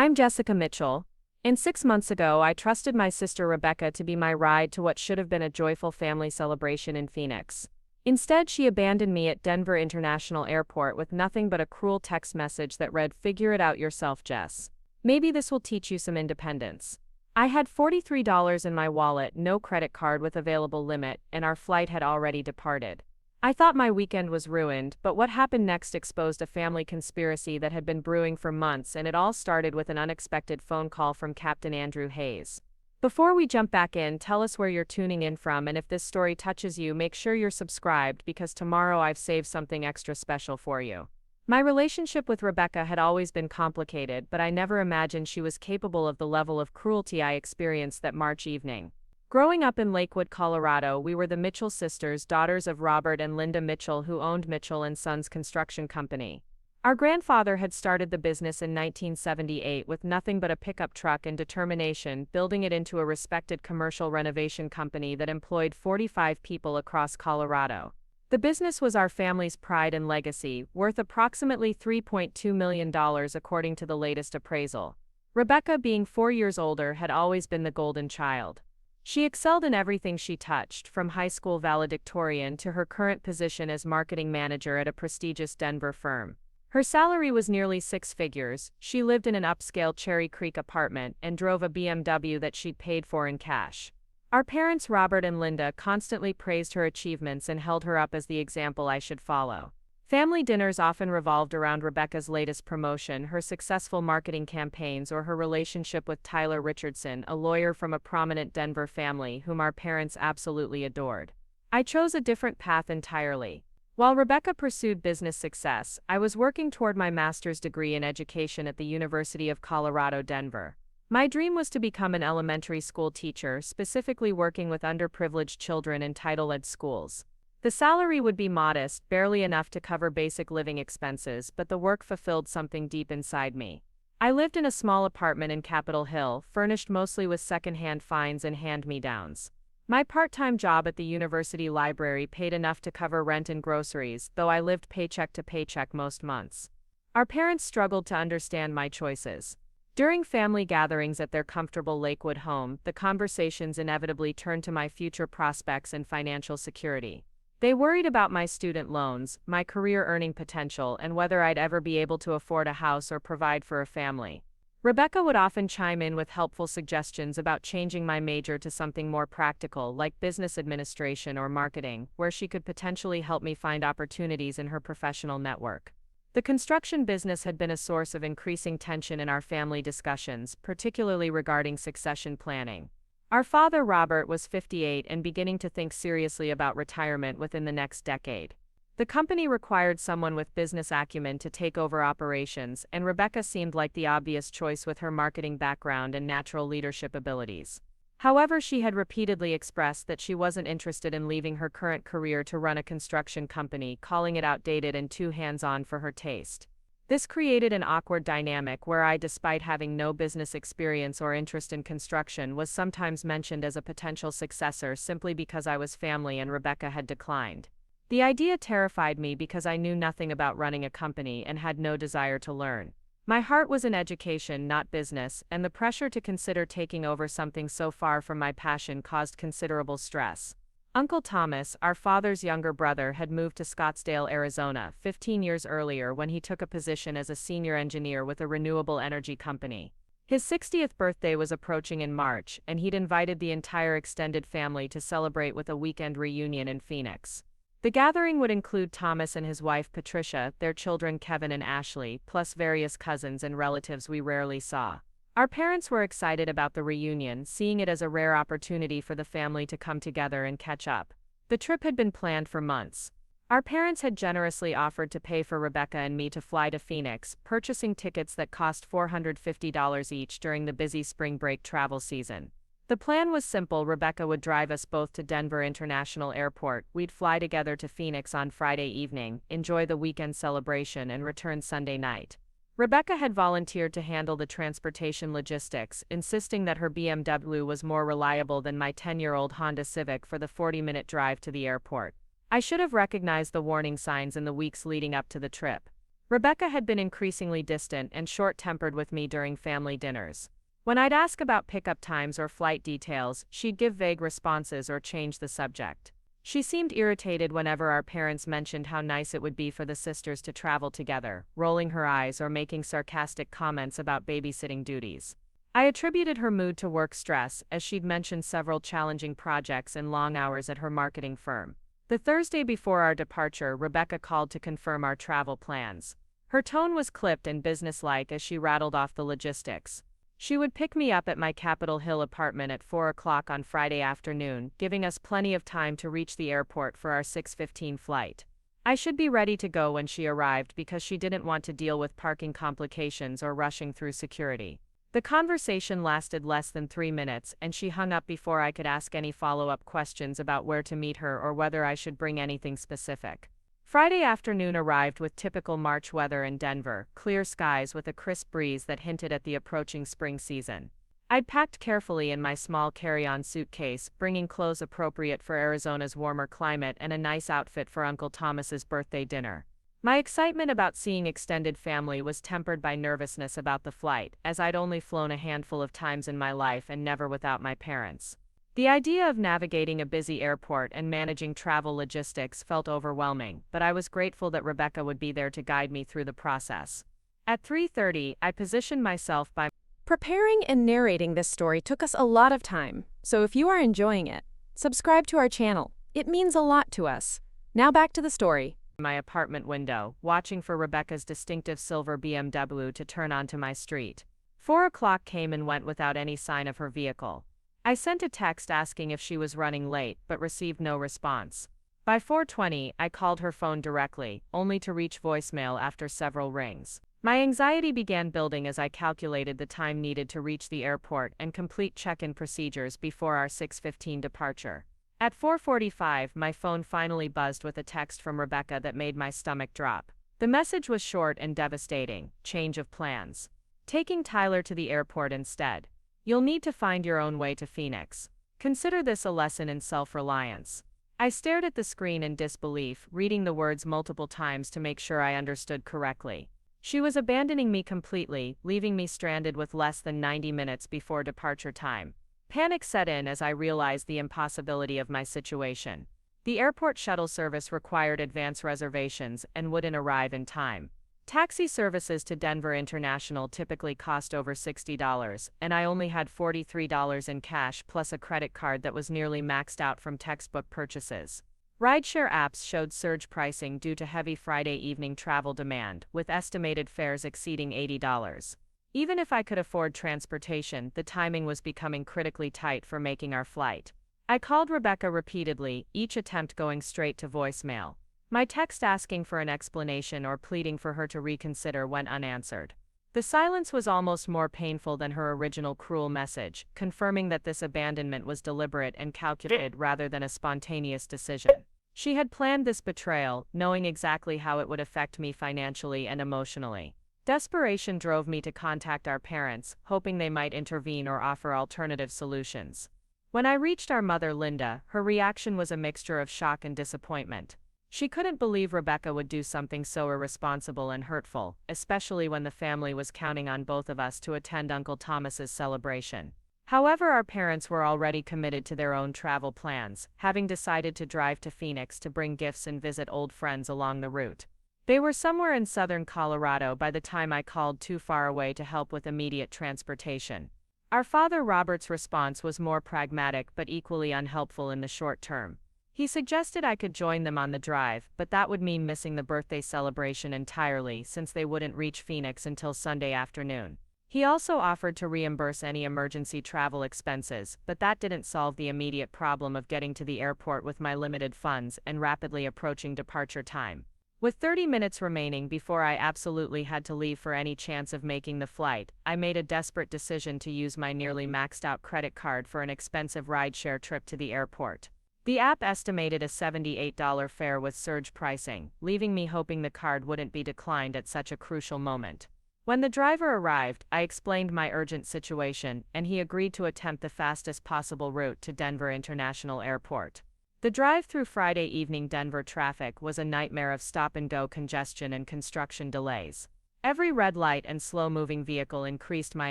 I'm Jessica Mitchell. And 6 months ago, I trusted my sister Rebecca to be my ride to what should have been a joyful family celebration in Phoenix. Instead, she abandoned me at Denver International Airport with nothing but a cruel text message that read, "Figure it out yourself, Jess. Maybe this will teach you some independence." I had $43 in my wallet, no credit card with available limit, and our flight had already departed. I thought my weekend was ruined, but what happened next exposed a family conspiracy that had been brewing for months, and it all started with an unexpected phone call from Captain Andrew Hayes. Before we jump back in, tell us where you're tuning in from, and if this story touches you, make sure you're subscribed because tomorrow I've saved something extra special for you. My relationship with Rebecca had always been complicated, but I never imagined she was capable of the level of cruelty I experienced that March evening. Growing up in Lakewood, Colorado, we were the Mitchell sisters, daughters of Robert and Linda Mitchell, who owned Mitchell & Sons Construction Company. Our grandfather had started the business in 1978 with nothing but a pickup truck and determination, building it into a respected commercial renovation company that employed 45 people across Colorado. The business was our family's pride and legacy, worth approximately $3.2 million according to the latest appraisal. Rebecca, being 4 years older, had always been the golden child. She excelled in everything she touched, from high school valedictorian to her current position as marketing manager at a prestigious Denver firm. Her salary was nearly six figures, she lived in an upscale Cherry Creek apartment, and drove a BMW that she'd paid for in cash. Our parents, Robert and Linda, constantly praised her achievements and held her up as the example I should follow. Family dinners often revolved around Rebecca's latest promotion, her successful marketing campaigns, or her relationship with Tyler Richardson, a lawyer from a prominent Denver family whom our parents absolutely adored. I chose a different path entirely. While Rebecca pursued business success, I was working toward my master's degree in education at the University of Colorado, Denver. My dream was to become an elementary school teacher, specifically working with underprivileged children in title-ed schools. The salary would be modest, barely enough to cover basic living expenses, but the work fulfilled something deep inside me. I lived in a small apartment in Capitol Hill, furnished mostly with secondhand finds and hand-me-downs. My part-time job at the university library paid enough to cover rent and groceries, though I lived paycheck to paycheck most months. Our parents struggled to understand my choices. During family gatherings at their comfortable Lakewood home, the conversations inevitably turned to my future prospects and financial security. They worried about my student loans, my career earning potential, and whether I'd ever be able to afford a house or provide for a family. Rebecca would often chime in with helpful suggestions about changing my major to something more practical, like business administration or marketing, where she could potentially help me find opportunities in her professional network. The construction business had been a source of increasing tension in our family discussions, particularly regarding succession planning. Our father, Robert, was 58 and beginning to think seriously about retirement within the next decade. The company required someone with business acumen to take over operations, and Rebecca seemed like the obvious choice with her marketing background and natural leadership abilities. However, she had repeatedly expressed that she wasn't interested in leaving her current career to run a construction company, calling it outdated and too hands-on for her taste. This created an awkward dynamic where I, despite having no business experience or interest in construction, was sometimes mentioned as a potential successor simply because I was family and Rebecca had declined. The idea terrified me because I knew nothing about running a company and had no desire to learn. My heart was in education, not business, and the pressure to consider taking over something so far from my passion caused considerable stress. Uncle Thomas, our father's younger brother, had moved to Scottsdale, Arizona, 15 years earlier when he took a position as a senior engineer with a renewable energy company. His 60th birthday was approaching in March, and he'd invited the entire extended family to celebrate with a weekend reunion in Phoenix. The gathering would include Thomas and his wife Patricia, their children Kevin and Ashley, plus various cousins and relatives we rarely saw. Our parents were excited about the reunion, seeing it as a rare opportunity for the family to come together and catch up. The trip had been planned for months. Our parents had generously offered to pay for Rebecca and me to fly to Phoenix, purchasing tickets that cost $450 each during the busy spring break travel season. The plan was simple. Rebecca would drive us both to Denver International Airport, we'd fly together to Phoenix on Friday evening, enjoy the weekend celebration, and return Sunday night. Rebecca had volunteered to handle the transportation logistics, insisting that her BMW was more reliable than my 10-year-old Honda Civic for the 40-minute drive to the airport. I should have recognized the warning signs in the weeks leading up to the trip. Rebecca had been increasingly distant and short-tempered with me during family dinners. When I'd ask about pickup times or flight details, she'd give vague responses or change the subject. She seemed irritated whenever our parents mentioned how nice it would be for the sisters to travel together, rolling her eyes or making sarcastic comments about babysitting duties. I attributed her mood to work stress, as she'd mentioned several challenging projects and long hours at her marketing firm. The Thursday before our departure, Rebecca called to confirm our travel plans. Her tone was clipped and businesslike as she rattled off the logistics. She would pick me up at my Capitol Hill apartment at 4 o'clock on Friday afternoon, giving us plenty of time to reach the airport for our 6:15 flight. I should be ready to go when she arrived because she didn't want to deal with parking complications or rushing through security. The conversation lasted less than 3 minutes, and she hung up before I could ask any follow-up questions about where to meet her or whether I should bring anything specific. Friday afternoon arrived with typical March weather in Denver, clear skies with a crisp breeze that hinted at the approaching spring season. I'd packed carefully in my small carry-on suitcase, bringing clothes appropriate for Arizona's warmer climate and a nice outfit for Uncle Thomas's birthday dinner. My excitement about seeing extended family was tempered by nervousness about the flight, as I'd only flown a handful of times in my life and never without my parents. The idea of navigating a busy airport and managing travel logistics felt overwhelming, but I was grateful that Rebecca would be there to guide me through the process. At 3:30, I positioned myself by Preparing and narrating this story took us a lot of time, so if you are enjoying it, subscribe to our channel. It means a lot to us. Now back to the story. my apartment window, watching for Rebecca's distinctive silver BMW to turn onto my street. 4 o'clock came and went without any sign of her vehicle. I sent a text asking if she was running late, but received no response. By 4:20, I called her phone directly, only to reach voicemail after several rings. My anxiety began building as I calculated the time needed to reach the airport and complete check-in procedures before our 6:15 departure. At 4:45, my phone finally buzzed with a text from Rebecca that made my stomach drop. The message was short and devastating: change of plans. Taking Tyler to the airport instead. You'll need to find your own way to Phoenix. Consider this a lesson in self-reliance. I stared at the screen in disbelief, reading the words multiple times to make sure I understood correctly. She was abandoning me completely, leaving me stranded with less than 90 minutes before departure time. Panic set in as I realized the impossibility of my situation. The airport shuttle service required advance reservations and wouldn't arrive in time. Taxi services to Denver International typically cost over $60, and I only had $43 in cash plus a credit card that was nearly maxed out from textbook purchases. Rideshare apps showed surge pricing due to heavy Friday evening travel demand, with estimated fares exceeding $80. Even if I could afford transportation, the timing was becoming critically tight for making our flight. I called Rebecca repeatedly, each attempt going straight to voicemail. My text asking for an explanation or pleading for her to reconsider went unanswered. The silence was almost more painful than her original cruel message, confirming that this abandonment was deliberate and calculated rather than a spontaneous decision. She had planned this betrayal, knowing exactly how it would affect me financially and emotionally. Desperation drove me to contact our parents, hoping they might intervene or offer alternative solutions. When I reached our mother, Linda, her reaction was a mixture of shock and disappointment. She couldn't believe Rebecca would do something so irresponsible and hurtful, especially when the family was counting on both of us to attend Uncle Thomas's celebration. However, our parents were already committed to their own travel plans, having decided to drive to Phoenix to bring gifts and visit old friends along the route. They were somewhere in southern Colorado by the time I called, too far away to help with immediate transportation. Our father Robert's response was more pragmatic but equally unhelpful in the short term. He suggested I could join them on the drive, but that would mean missing the birthday celebration entirely since they wouldn't reach Phoenix until Sunday afternoon. He also offered to reimburse any emergency travel expenses, but that didn't solve the immediate problem of getting to the airport with my limited funds and rapidly approaching departure time. With 30 minutes remaining before I absolutely had to leave for any chance of making the flight, I made a desperate decision to use my nearly maxed-out credit card for an expensive rideshare trip to the airport. The app estimated a $78 fare with surge pricing, leaving me hoping the card wouldn't be declined at such a crucial moment. When the driver arrived, I explained my urgent situation, and he agreed to attempt the fastest possible route to Denver International Airport. The drive through Friday evening Denver traffic was a nightmare of stop-and-go congestion and construction delays. Every red light and slow-moving vehicle increased my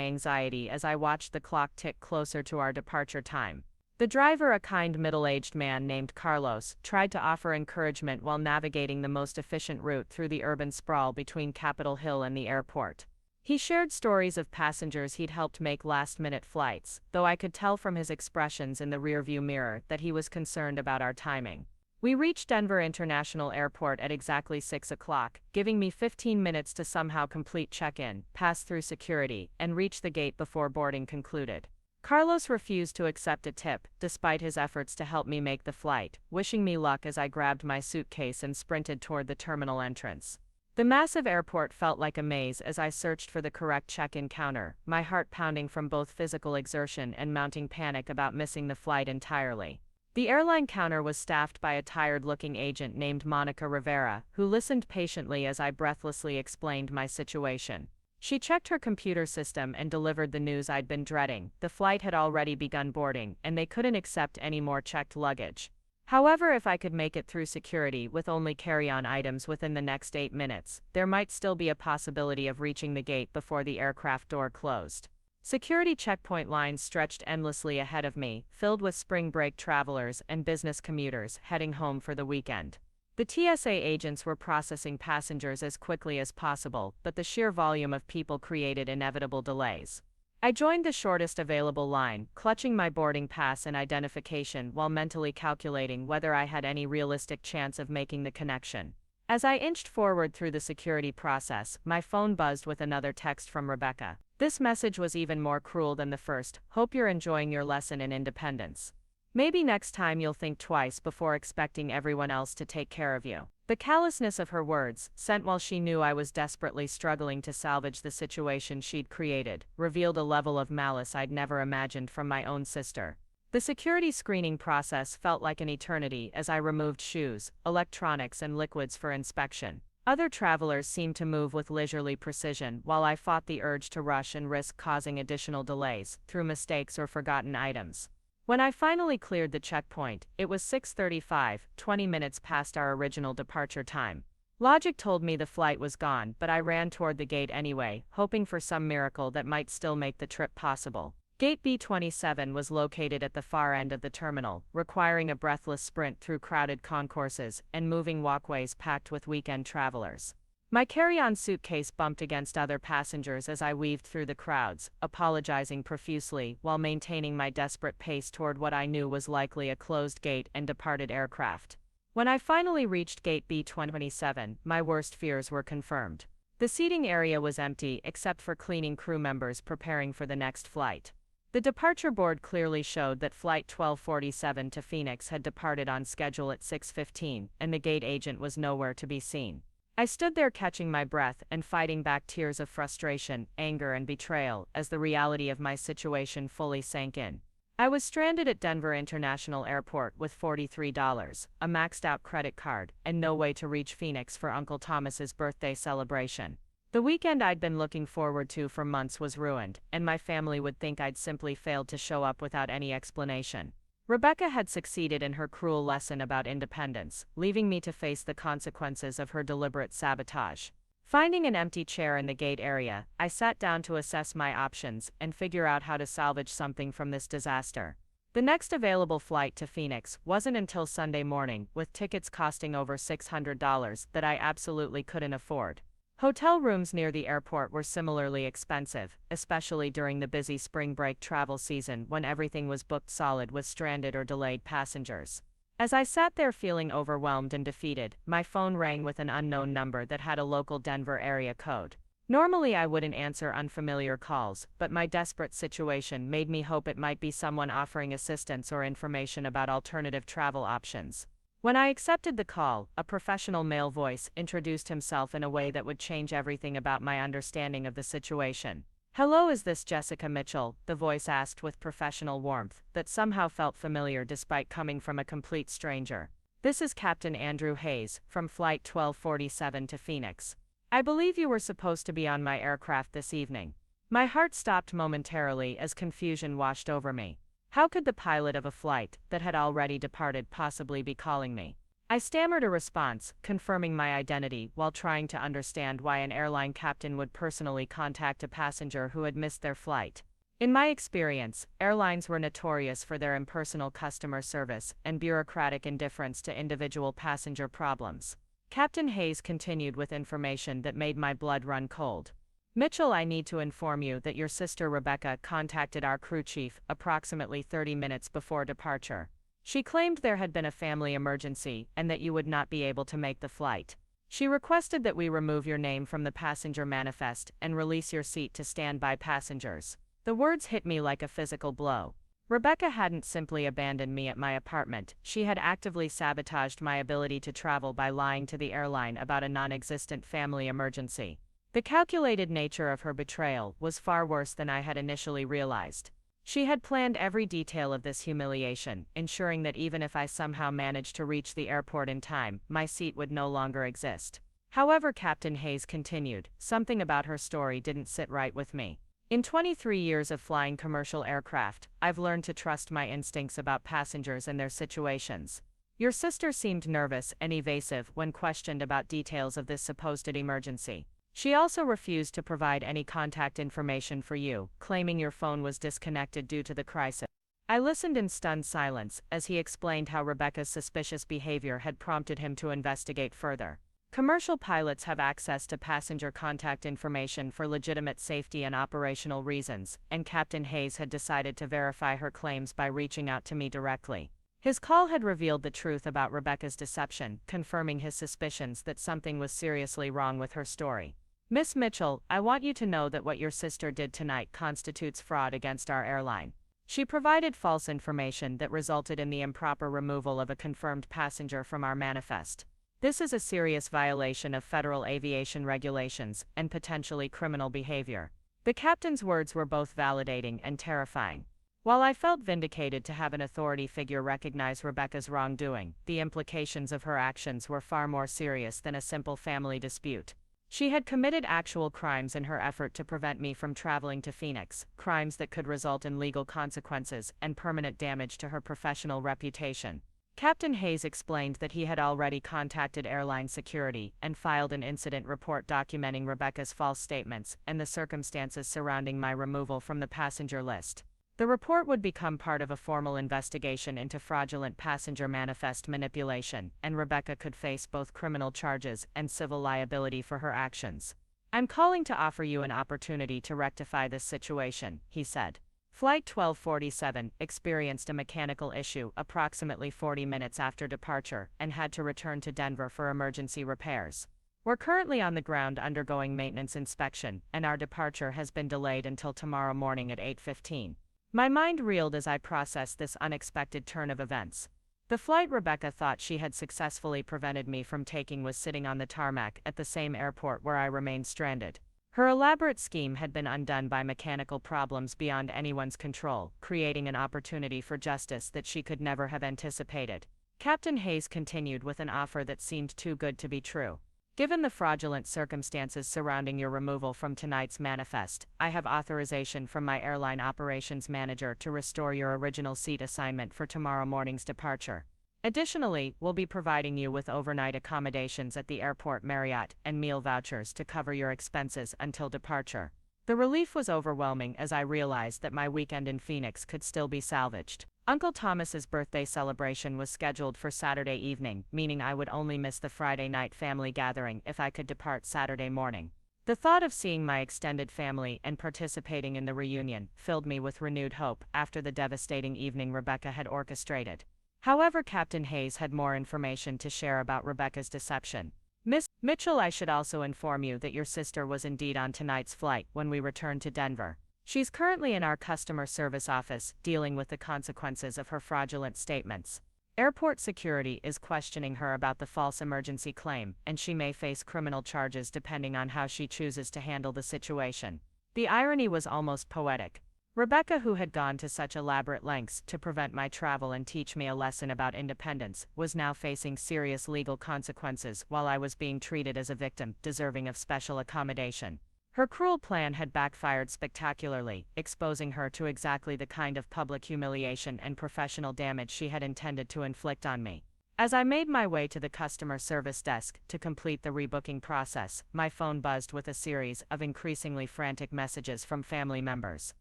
anxiety as I watched the clock tick closer to our departure time. The driver, a kind middle-aged man named Carlos, tried to offer encouragement while navigating the most efficient route through the urban sprawl between Capitol Hill and the airport. He shared stories of passengers he'd helped make last-minute flights, though I could tell from his expressions in the rearview mirror that he was concerned about our timing. We reached Denver International Airport at exactly 6 o'clock, giving me 15 minutes to somehow complete check-in, pass through security, and reach the gate before boarding concluded. Carlos refused to accept a tip, despite his efforts to help me make the flight, wishing me luck as I grabbed my suitcase and sprinted toward the terminal entrance. The massive airport felt like a maze as I searched for the correct check-in counter, my heart pounding from both physical exertion and mounting panic about missing the flight entirely. The airline counter was staffed by a tired-looking agent named Monica Rivera, who listened patiently as I breathlessly explained my situation. She checked her computer system and delivered the news I'd been dreading. The flight had already begun boarding, and they couldn't accept any more checked luggage. However, if I could make it through security with only carry-on items within the next 8 minutes, there might still be a possibility of reaching the gate before the aircraft door closed. Security checkpoint lines stretched endlessly ahead of me, filled with spring break travelers and business commuters heading home for the weekend. The TSA agents were processing passengers as quickly as possible, but the sheer volume of people created inevitable delays. I joined the shortest available line, clutching my boarding pass and identification while mentally calculating whether I had any realistic chance of making the connection. As I inched forward through the security process, my phone buzzed with another text from Rebecca. This message was even more cruel than the first. "Hope you're enjoying your lesson in independence. Maybe next time you'll think twice before expecting everyone else to take care of you." The callousness of her words, sent while she knew I was desperately struggling to salvage the situation she'd created, revealed a level of malice I'd never imagined from my own sister. The security screening process felt like an eternity as I removed shoes, electronics, and liquids for inspection. Other travelers seemed to move with leisurely precision while I fought the urge to rush and risk causing additional delays through mistakes or forgotten items. When I finally cleared the checkpoint, it was 6:35, 20 minutes past our original departure time. Logic told me the flight was gone, but I ran toward the gate anyway, hoping for some miracle that might still make the trip possible. Gate B27 was located at the far end of the terminal, requiring a breathless sprint through crowded concourses and moving walkways packed with weekend travelers. My carry-on suitcase bumped against other passengers as I weaved through the crowds, apologizing profusely while maintaining my desperate pace toward what I knew was likely a closed gate and departed aircraft. When I finally reached Gate B27, my worst fears were confirmed. The seating area was empty except for cleaning crew members preparing for the next flight. The departure board clearly showed that Flight 1247 to Phoenix had departed on schedule at 6:15, and the gate agent was nowhere to be seen. I stood there catching my breath and fighting back tears of frustration, anger, and betrayal as the reality of my situation fully sank in. I was stranded at Denver International Airport with $43, a maxed-out credit card, and no way to reach Phoenix for Uncle Thomas's birthday celebration. The weekend I'd been looking forward to for months was ruined, and my family would think I'd simply failed to show up without any explanation. Rebecca had succeeded in her cruel lesson about independence, leaving me to face the consequences of her deliberate sabotage. Finding an empty chair in the gate area, I sat down to assess my options and figure out how to salvage something from this disaster. The next available flight to Phoenix wasn't until Sunday morning, with tickets costing over $600 that I absolutely couldn't afford. Hotel rooms near the airport were similarly expensive, especially during the busy spring break travel season when everything was booked solid with stranded or delayed passengers. As I sat there feeling overwhelmed and defeated, my phone rang with an unknown number that had a local Denver area code. Normally I wouldn't answer unfamiliar calls, but my desperate situation made me hope it might be someone offering assistance or information about alternative travel options. When I accepted the call, a professional male voice introduced himself in a way that would change everything about my understanding of the situation. "Hello, is this Jessica Mitchell?" the voice asked with professional warmth that somehow felt familiar despite coming from a complete stranger. "This is Captain Andrew Hayes, from Flight 1247 to Phoenix. I believe you were supposed to be on my aircraft this evening." My heart stopped momentarily as confusion washed over me. How could the pilot of a flight that had already departed possibly be calling me? I stammered a response, confirming my identity while trying to understand why an airline captain would personally contact a passenger who had missed their flight. In my experience, airlines were notorious for their impersonal customer service and bureaucratic indifference to individual passenger problems. Captain Hayes continued with information that made my blood run cold. Mitchell, I need to inform you that your sister Rebecca contacted our crew chief approximately 30 minutes before departure. She claimed there had been a family emergency and that you would not be able to make the flight. She requested that we remove your name from the passenger manifest and release your seat to standby passengers. The words hit me like a physical blow. Rebecca hadn't simply abandoned me at my apartment, she had actively sabotaged my ability to travel by lying to the airline about a non-existent family emergency. The calculated nature of her betrayal was far worse than I had initially realized. She had planned every detail of this humiliation, ensuring that even if I somehow managed to reach the airport in time, my seat would no longer exist. However, Captain Hayes continued, something about her story didn't sit right with me. In 23 years of flying commercial aircraft, I've learned to trust my instincts about passengers and their situations. Your sister seemed nervous and evasive when questioned about details of this supposed emergency. She also refused to provide any contact information for you, claiming your phone was disconnected due to the crisis. I listened in stunned silence as he explained how Rebecca's suspicious behavior had prompted him to investigate further. Commercial pilots have access to passenger contact information for legitimate safety and operational reasons, and Captain Hayes had decided to verify her claims by reaching out to me directly. His call had revealed the truth about Rebecca's deception, confirming his suspicions that something was seriously wrong with her story. Miss Mitchell, I want you to know that what your sister did tonight constitutes fraud against our airline. She provided false information that resulted in the improper removal of a confirmed passenger from our manifest. This is a serious violation of federal aviation regulations and potentially criminal behavior. The captain's words were both validating and terrifying. While I felt vindicated to have an authority figure recognize Rebecca's wrongdoing, the implications of her actions were far more serious than a simple family dispute. She had committed actual crimes in her effort to prevent me from traveling to Phoenix, crimes that could result in legal consequences and permanent damage to her professional reputation. Captain Hayes explained that he had already contacted airline security and filed an incident report documenting Rebecca's false statements and the circumstances surrounding my removal from the passenger list. The report would become part of a formal investigation into fraudulent passenger manifest manipulation, and Rebecca could face both criminal charges and civil liability for her actions. I'm calling to offer you an opportunity to rectify this situation, he said. Flight 1247 experienced a mechanical issue approximately 40 minutes after departure and had to return to Denver for emergency repairs. We're currently on the ground undergoing maintenance inspection, and our departure has been delayed until tomorrow morning at 8:15. My mind reeled as I processed this unexpected turn of events. The flight Rebecca thought she had successfully prevented me from taking was sitting on the tarmac at the same airport where I remained stranded. Her elaborate scheme had been undone by mechanical problems beyond anyone's control, creating an opportunity for justice that she could never have anticipated. Captain Hayes continued with an offer that seemed too good to be true. Given the fraudulent circumstances surrounding your removal from tonight's manifest, I have authorization from my airline operations manager to restore your original seat assignment for tomorrow morning's departure. Additionally, we'll be providing you with overnight accommodations at the airport Marriott and meal vouchers to cover your expenses until departure. The relief was overwhelming as I realized that my weekend in Phoenix could still be salvaged. Uncle Thomas's birthday celebration was scheduled for Saturday evening, meaning I would only miss the Friday night family gathering if I could depart Saturday morning. The thought of seeing my extended family and participating in the reunion filled me with renewed hope after the devastating evening Rebecca had orchestrated. However, Captain Hayes had more information to share about Rebecca's deception. Miss Mitchell, I should also inform you that your sister was indeed on tonight's flight when we returned to Denver. She's currently in our customer service office, dealing with the consequences of her fraudulent statements. Airport security is questioning her about the false emergency claim, and she may face criminal charges depending on how she chooses to handle the situation. The irony was almost poetic. Rebecca, who had gone to such elaborate lengths to prevent my travel and teach me a lesson about independence, was now facing serious legal consequences while I was being treated as a victim, deserving of special accommodation. Her cruel plan had backfired spectacularly, exposing her to exactly the kind of public humiliation and professional damage she had intended to inflict on me. As I made my way to the customer service desk to complete the rebooking process, my phone buzzed with a series of increasingly frantic messages from family members.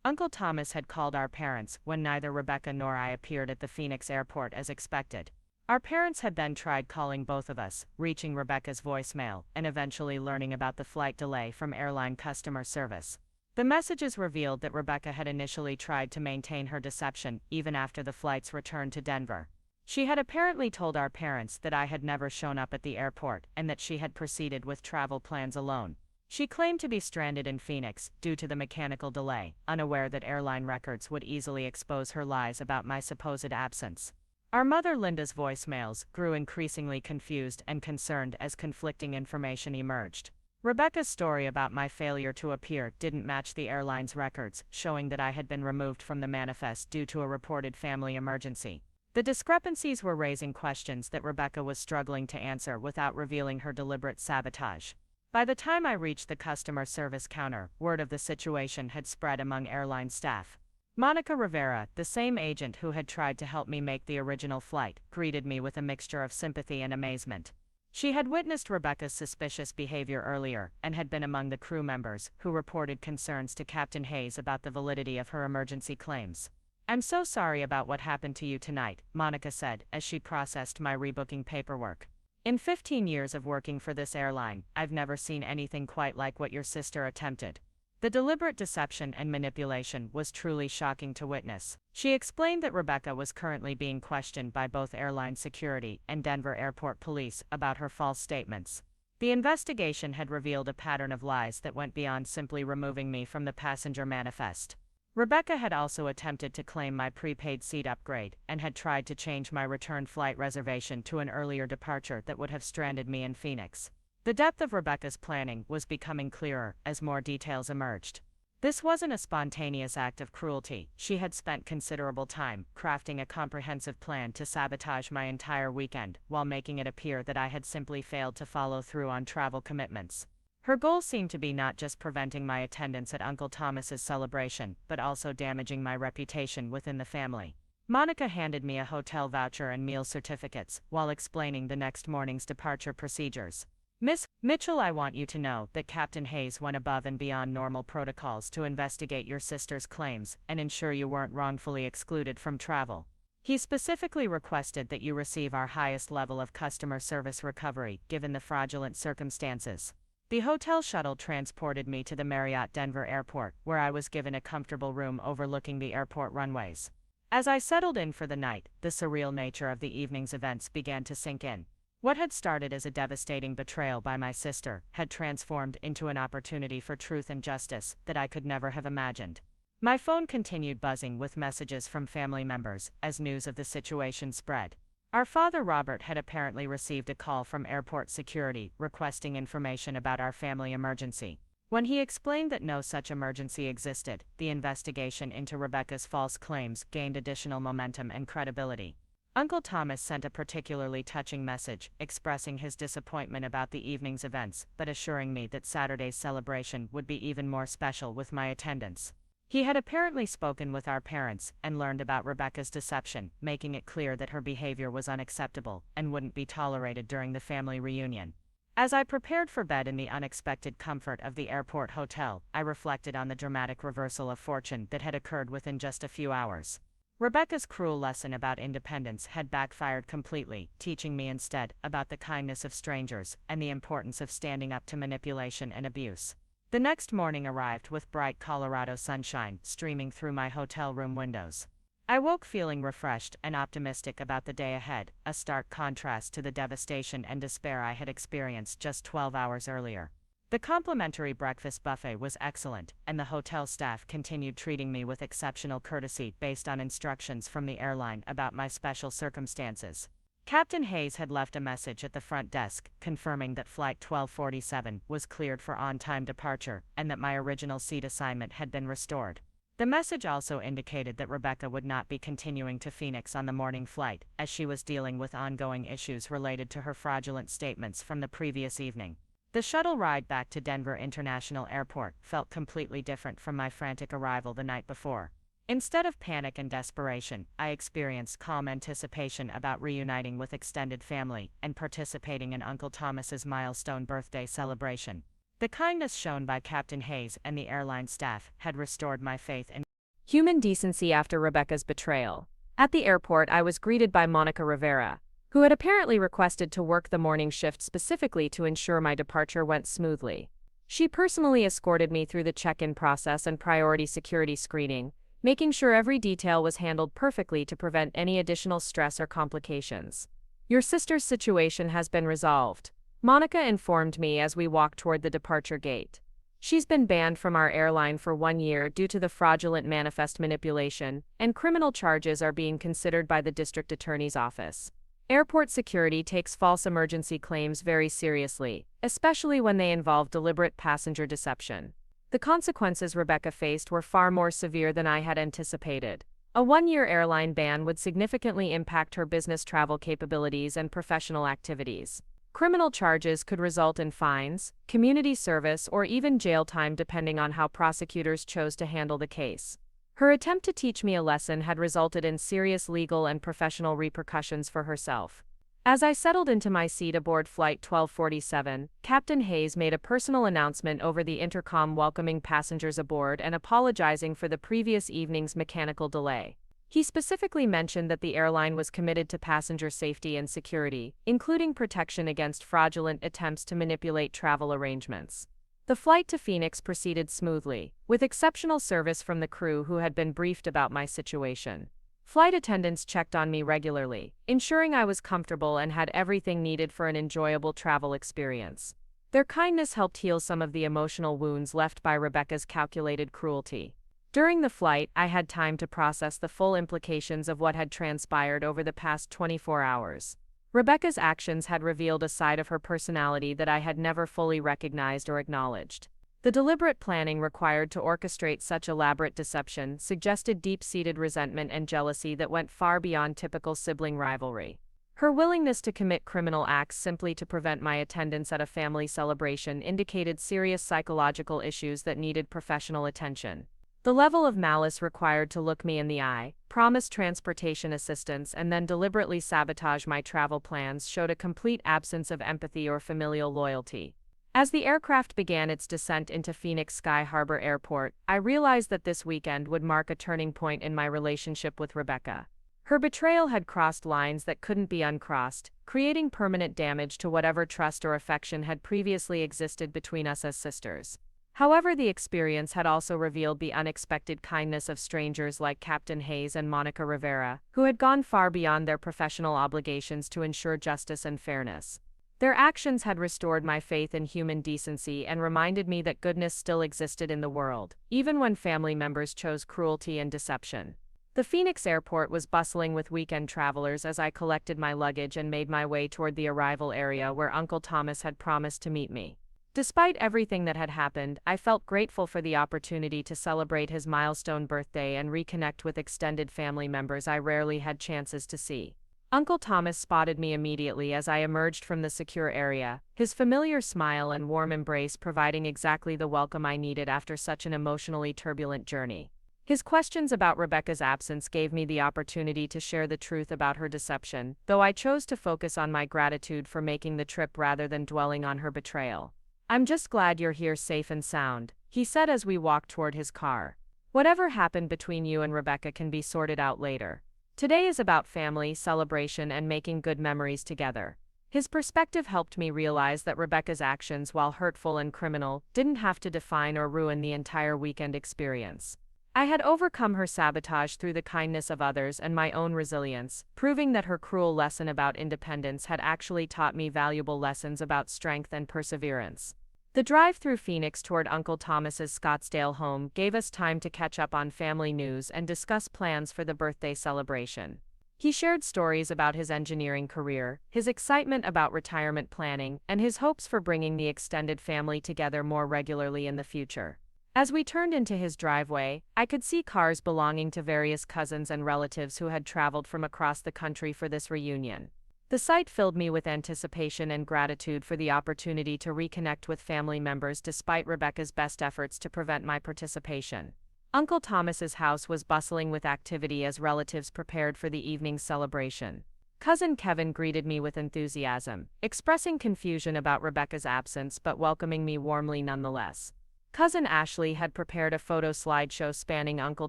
Uncle Thomas had called our parents when neither Rebecca nor I appeared at the Phoenix airport as expected. Our parents had then tried calling both of us, reaching Rebecca's voicemail, and eventually learning about the flight delay from airline customer service. The messages revealed that Rebecca had initially tried to maintain her deception even after the flight's return to Denver. She had apparently told our parents that I had never shown up at the airport and that she had proceeded with travel plans alone. She claimed to be stranded in Phoenix due to the mechanical delay, unaware that airline records would easily expose her lies about my supposed absence. Our mother Linda's voicemails grew increasingly confused and concerned as conflicting information emerged. Rebecca's story about my failure to appear didn't match the airline's records, showing that I had been removed from the manifest due to a reported family emergency. The discrepancies were raising questions that Rebecca was struggling to answer without revealing her deliberate sabotage. By the time I reached the customer service counter, word of the situation had spread among airline staff. Monica Rivera, the same agent who had tried to help me make the original flight, greeted me with a mixture of sympathy and amazement. She had witnessed Rebecca's suspicious behavior earlier and had been among the crew members who reported concerns to Captain Hayes about the validity of her emergency claims. "I'm so sorry about what happened to you tonight," Monica said as she processed my rebooking paperwork. "In 15 years of working for this airline, I've never seen anything quite like what your sister attempted." The deliberate deception and manipulation was truly shocking to witness. She explained that Rebecca was currently being questioned by both airline security and Denver airport police about her false statements. The investigation had revealed a pattern of lies that went beyond simply removing me from the passenger manifest. Rebecca had also attempted to claim my prepaid seat upgrade and had tried to change my return flight reservation to an earlier departure that would have stranded me in Phoenix. The depth of Rebecca's planning was becoming clearer as more details emerged. This wasn't a spontaneous act of cruelty. She had spent considerable time crafting a comprehensive plan to sabotage my entire weekend while making it appear that I had simply failed to follow through on travel commitments. Her goal seemed to be not just preventing my attendance at Uncle Thomas's celebration, but also damaging my reputation within the family. Monica handed me a hotel voucher and meal certificates while explaining the next morning's departure procedures. "Miss Mitchell, I want you to know that Captain Hayes went above and beyond normal protocols to investigate your sister's claims and ensure you weren't wrongfully excluded from travel. He specifically requested that you receive our highest level of customer service recovery, given the fraudulent circumstances." The hotel shuttle transported me to the Marriott Denver Airport, where I was given a comfortable room overlooking the airport runways. As I settled in for the night, the surreal nature of the evening's events began to sink in. What had started as a devastating betrayal by my sister had transformed into an opportunity for truth and justice that I could never have imagined. My phone continued buzzing with messages from family members as news of the situation spread. Our father Robert had apparently received a call from airport security requesting information about our family emergency. When he explained that no such emergency existed, the investigation into Rebecca's false claims gained additional momentum and credibility. Uncle Thomas sent a particularly touching message, expressing his disappointment about the evening's events, but assuring me that Saturday's celebration would be even more special with my attendance. He had apparently spoken with our parents and learned about Rebecca's deception, making it clear that her behavior was unacceptable and wouldn't be tolerated during the family reunion. As I prepared for bed in the unexpected comfort of the airport hotel, I reflected on the dramatic reversal of fortune that had occurred within just a few hours. Rebecca's cruel lesson about independence had backfired completely, teaching me instead about the kindness of strangers and the importance of standing up to manipulation and abuse. The next morning arrived with bright Colorado sunshine streaming through my hotel room windows. I woke feeling refreshed and optimistic about the day ahead, a stark contrast to the devastation and despair I had experienced just 12 hours earlier. The complimentary breakfast buffet was excellent, and the hotel staff continued treating me with exceptional courtesy based on instructions from the airline about my special circumstances. Captain Hayes had left a message at the front desk, confirming that Flight 1247 was cleared for on-time departure, and that my original seat assignment had been restored. The message also indicated that Rebecca would not be continuing to Phoenix on the morning flight, as she was dealing with ongoing issues related to her fraudulent statements from the previous evening. The shuttle ride back to Denver International Airport felt completely different from my frantic arrival the night before. Instead of panic and desperation, I experienced calm anticipation about reuniting with extended family and participating in Uncle Thomas's milestone birthday celebration. The kindness shown by Captain Hayes and the airline staff had restored my faith in human decency after Rebecca's betrayal. At the airport, I was greeted by Monica Rivera, who had apparently requested to work the morning shift specifically to ensure my departure went smoothly. She personally escorted me through the check-in process and priority security screening, making sure every detail was handled perfectly to prevent any additional stress or complications. "Your sister's situation has been resolved," Monica informed me as we walked toward the departure gate. "She's been banned from our airline for 1 year due to the fraudulent manifest manipulation, and criminal charges are being considered by the district attorney's office." Airport security takes false emergency claims very seriously, especially when they involve deliberate passenger deception. The consequences Rebecca faced were far more severe than I had anticipated. A 1-year airline ban would significantly impact her business travel capabilities and professional activities. Criminal charges could result in fines, community service, or even jail time depending on how prosecutors chose to handle the case. Her attempt to teach me a lesson had resulted in serious legal and professional repercussions for herself. As I settled into my seat aboard Flight 1247, Captain Hayes made a personal announcement over the intercom welcoming passengers aboard and apologizing for the previous evening's mechanical delay. He specifically mentioned that the airline was committed to passenger safety and security, including protection against fraudulent attempts to manipulate travel arrangements. The flight to Phoenix proceeded smoothly, with exceptional service from the crew who had been briefed about my situation. Flight attendants checked on me regularly, ensuring I was comfortable and had everything needed for an enjoyable travel experience. Their kindness helped heal some of the emotional wounds left by Rebecca's calculated cruelty. During the flight, I had time to process the full implications of what had transpired over the past 24 hours. Rebecca's actions had revealed a side of her personality that I had never fully recognized or acknowledged. The deliberate planning required to orchestrate such elaborate deception suggested deep-seated resentment and jealousy that went far beyond typical sibling rivalry. Her willingness to commit criminal acts simply to prevent my attendance at a family celebration indicated serious psychological issues that needed professional attention. The level of malice required to look me in the eye, promise transportation assistance, and then deliberately sabotage my travel plans showed a complete absence of empathy or familial loyalty. As the aircraft began its descent into Phoenix Sky Harbor Airport, I realized that this weekend would mark a turning point in my relationship with Rebecca. Her betrayal had crossed lines that couldn't be uncrossed, creating permanent damage to whatever trust or affection had previously existed between us as sisters. However, the experience had also revealed the unexpected kindness of strangers like Captain Hayes and Monica Rivera, who had gone far beyond their professional obligations to ensure justice and fairness. Their actions had restored my faith in human decency and reminded me that goodness still existed in the world, even when family members chose cruelty and deception. The Phoenix airport was bustling with weekend travelers as I collected my luggage and made my way toward the arrival area where Uncle Thomas had promised to meet me. Despite everything that had happened, I felt grateful for the opportunity to celebrate his milestone birthday and reconnect with extended family members I rarely had chances to see. Uncle Thomas spotted me immediately as I emerged from the secure area, his familiar smile and warm embrace providing exactly the welcome I needed after such an emotionally turbulent journey. His questions about Rebecca's absence gave me the opportunity to share the truth about her deception, though I chose to focus on my gratitude for making the trip rather than dwelling on her betrayal. "I'm just glad you're here safe and sound," he said as we walked toward his car. "Whatever happened between you and Rebecca can be sorted out later. Today is about family, celebration, and making good memories together." His perspective helped me realize that Rebecca's actions, while hurtful and criminal, didn't have to define or ruin the entire weekend experience. I had overcome her sabotage through the kindness of others and my own resilience, proving that her cruel lesson about independence had actually taught me valuable lessons about strength and perseverance. The drive through Phoenix toward Uncle Thomas's Scottsdale home gave us time to catch up on family news and discuss plans for the birthday celebration. He shared stories about his engineering career, his excitement about retirement planning, and his hopes for bringing the extended family together more regularly in the future. As we turned into his driveway, I could see cars belonging to various cousins and relatives who had traveled from across the country for this reunion. The sight filled me with anticipation and gratitude for the opportunity to reconnect with family members despite Rebecca's best efforts to prevent my participation. Uncle Thomas's house was bustling with activity as relatives prepared for the evening's celebration. Cousin Kevin greeted me with enthusiasm, expressing confusion about Rebecca's absence but welcoming me warmly nonetheless. Cousin Ashley had prepared a photo slideshow spanning Uncle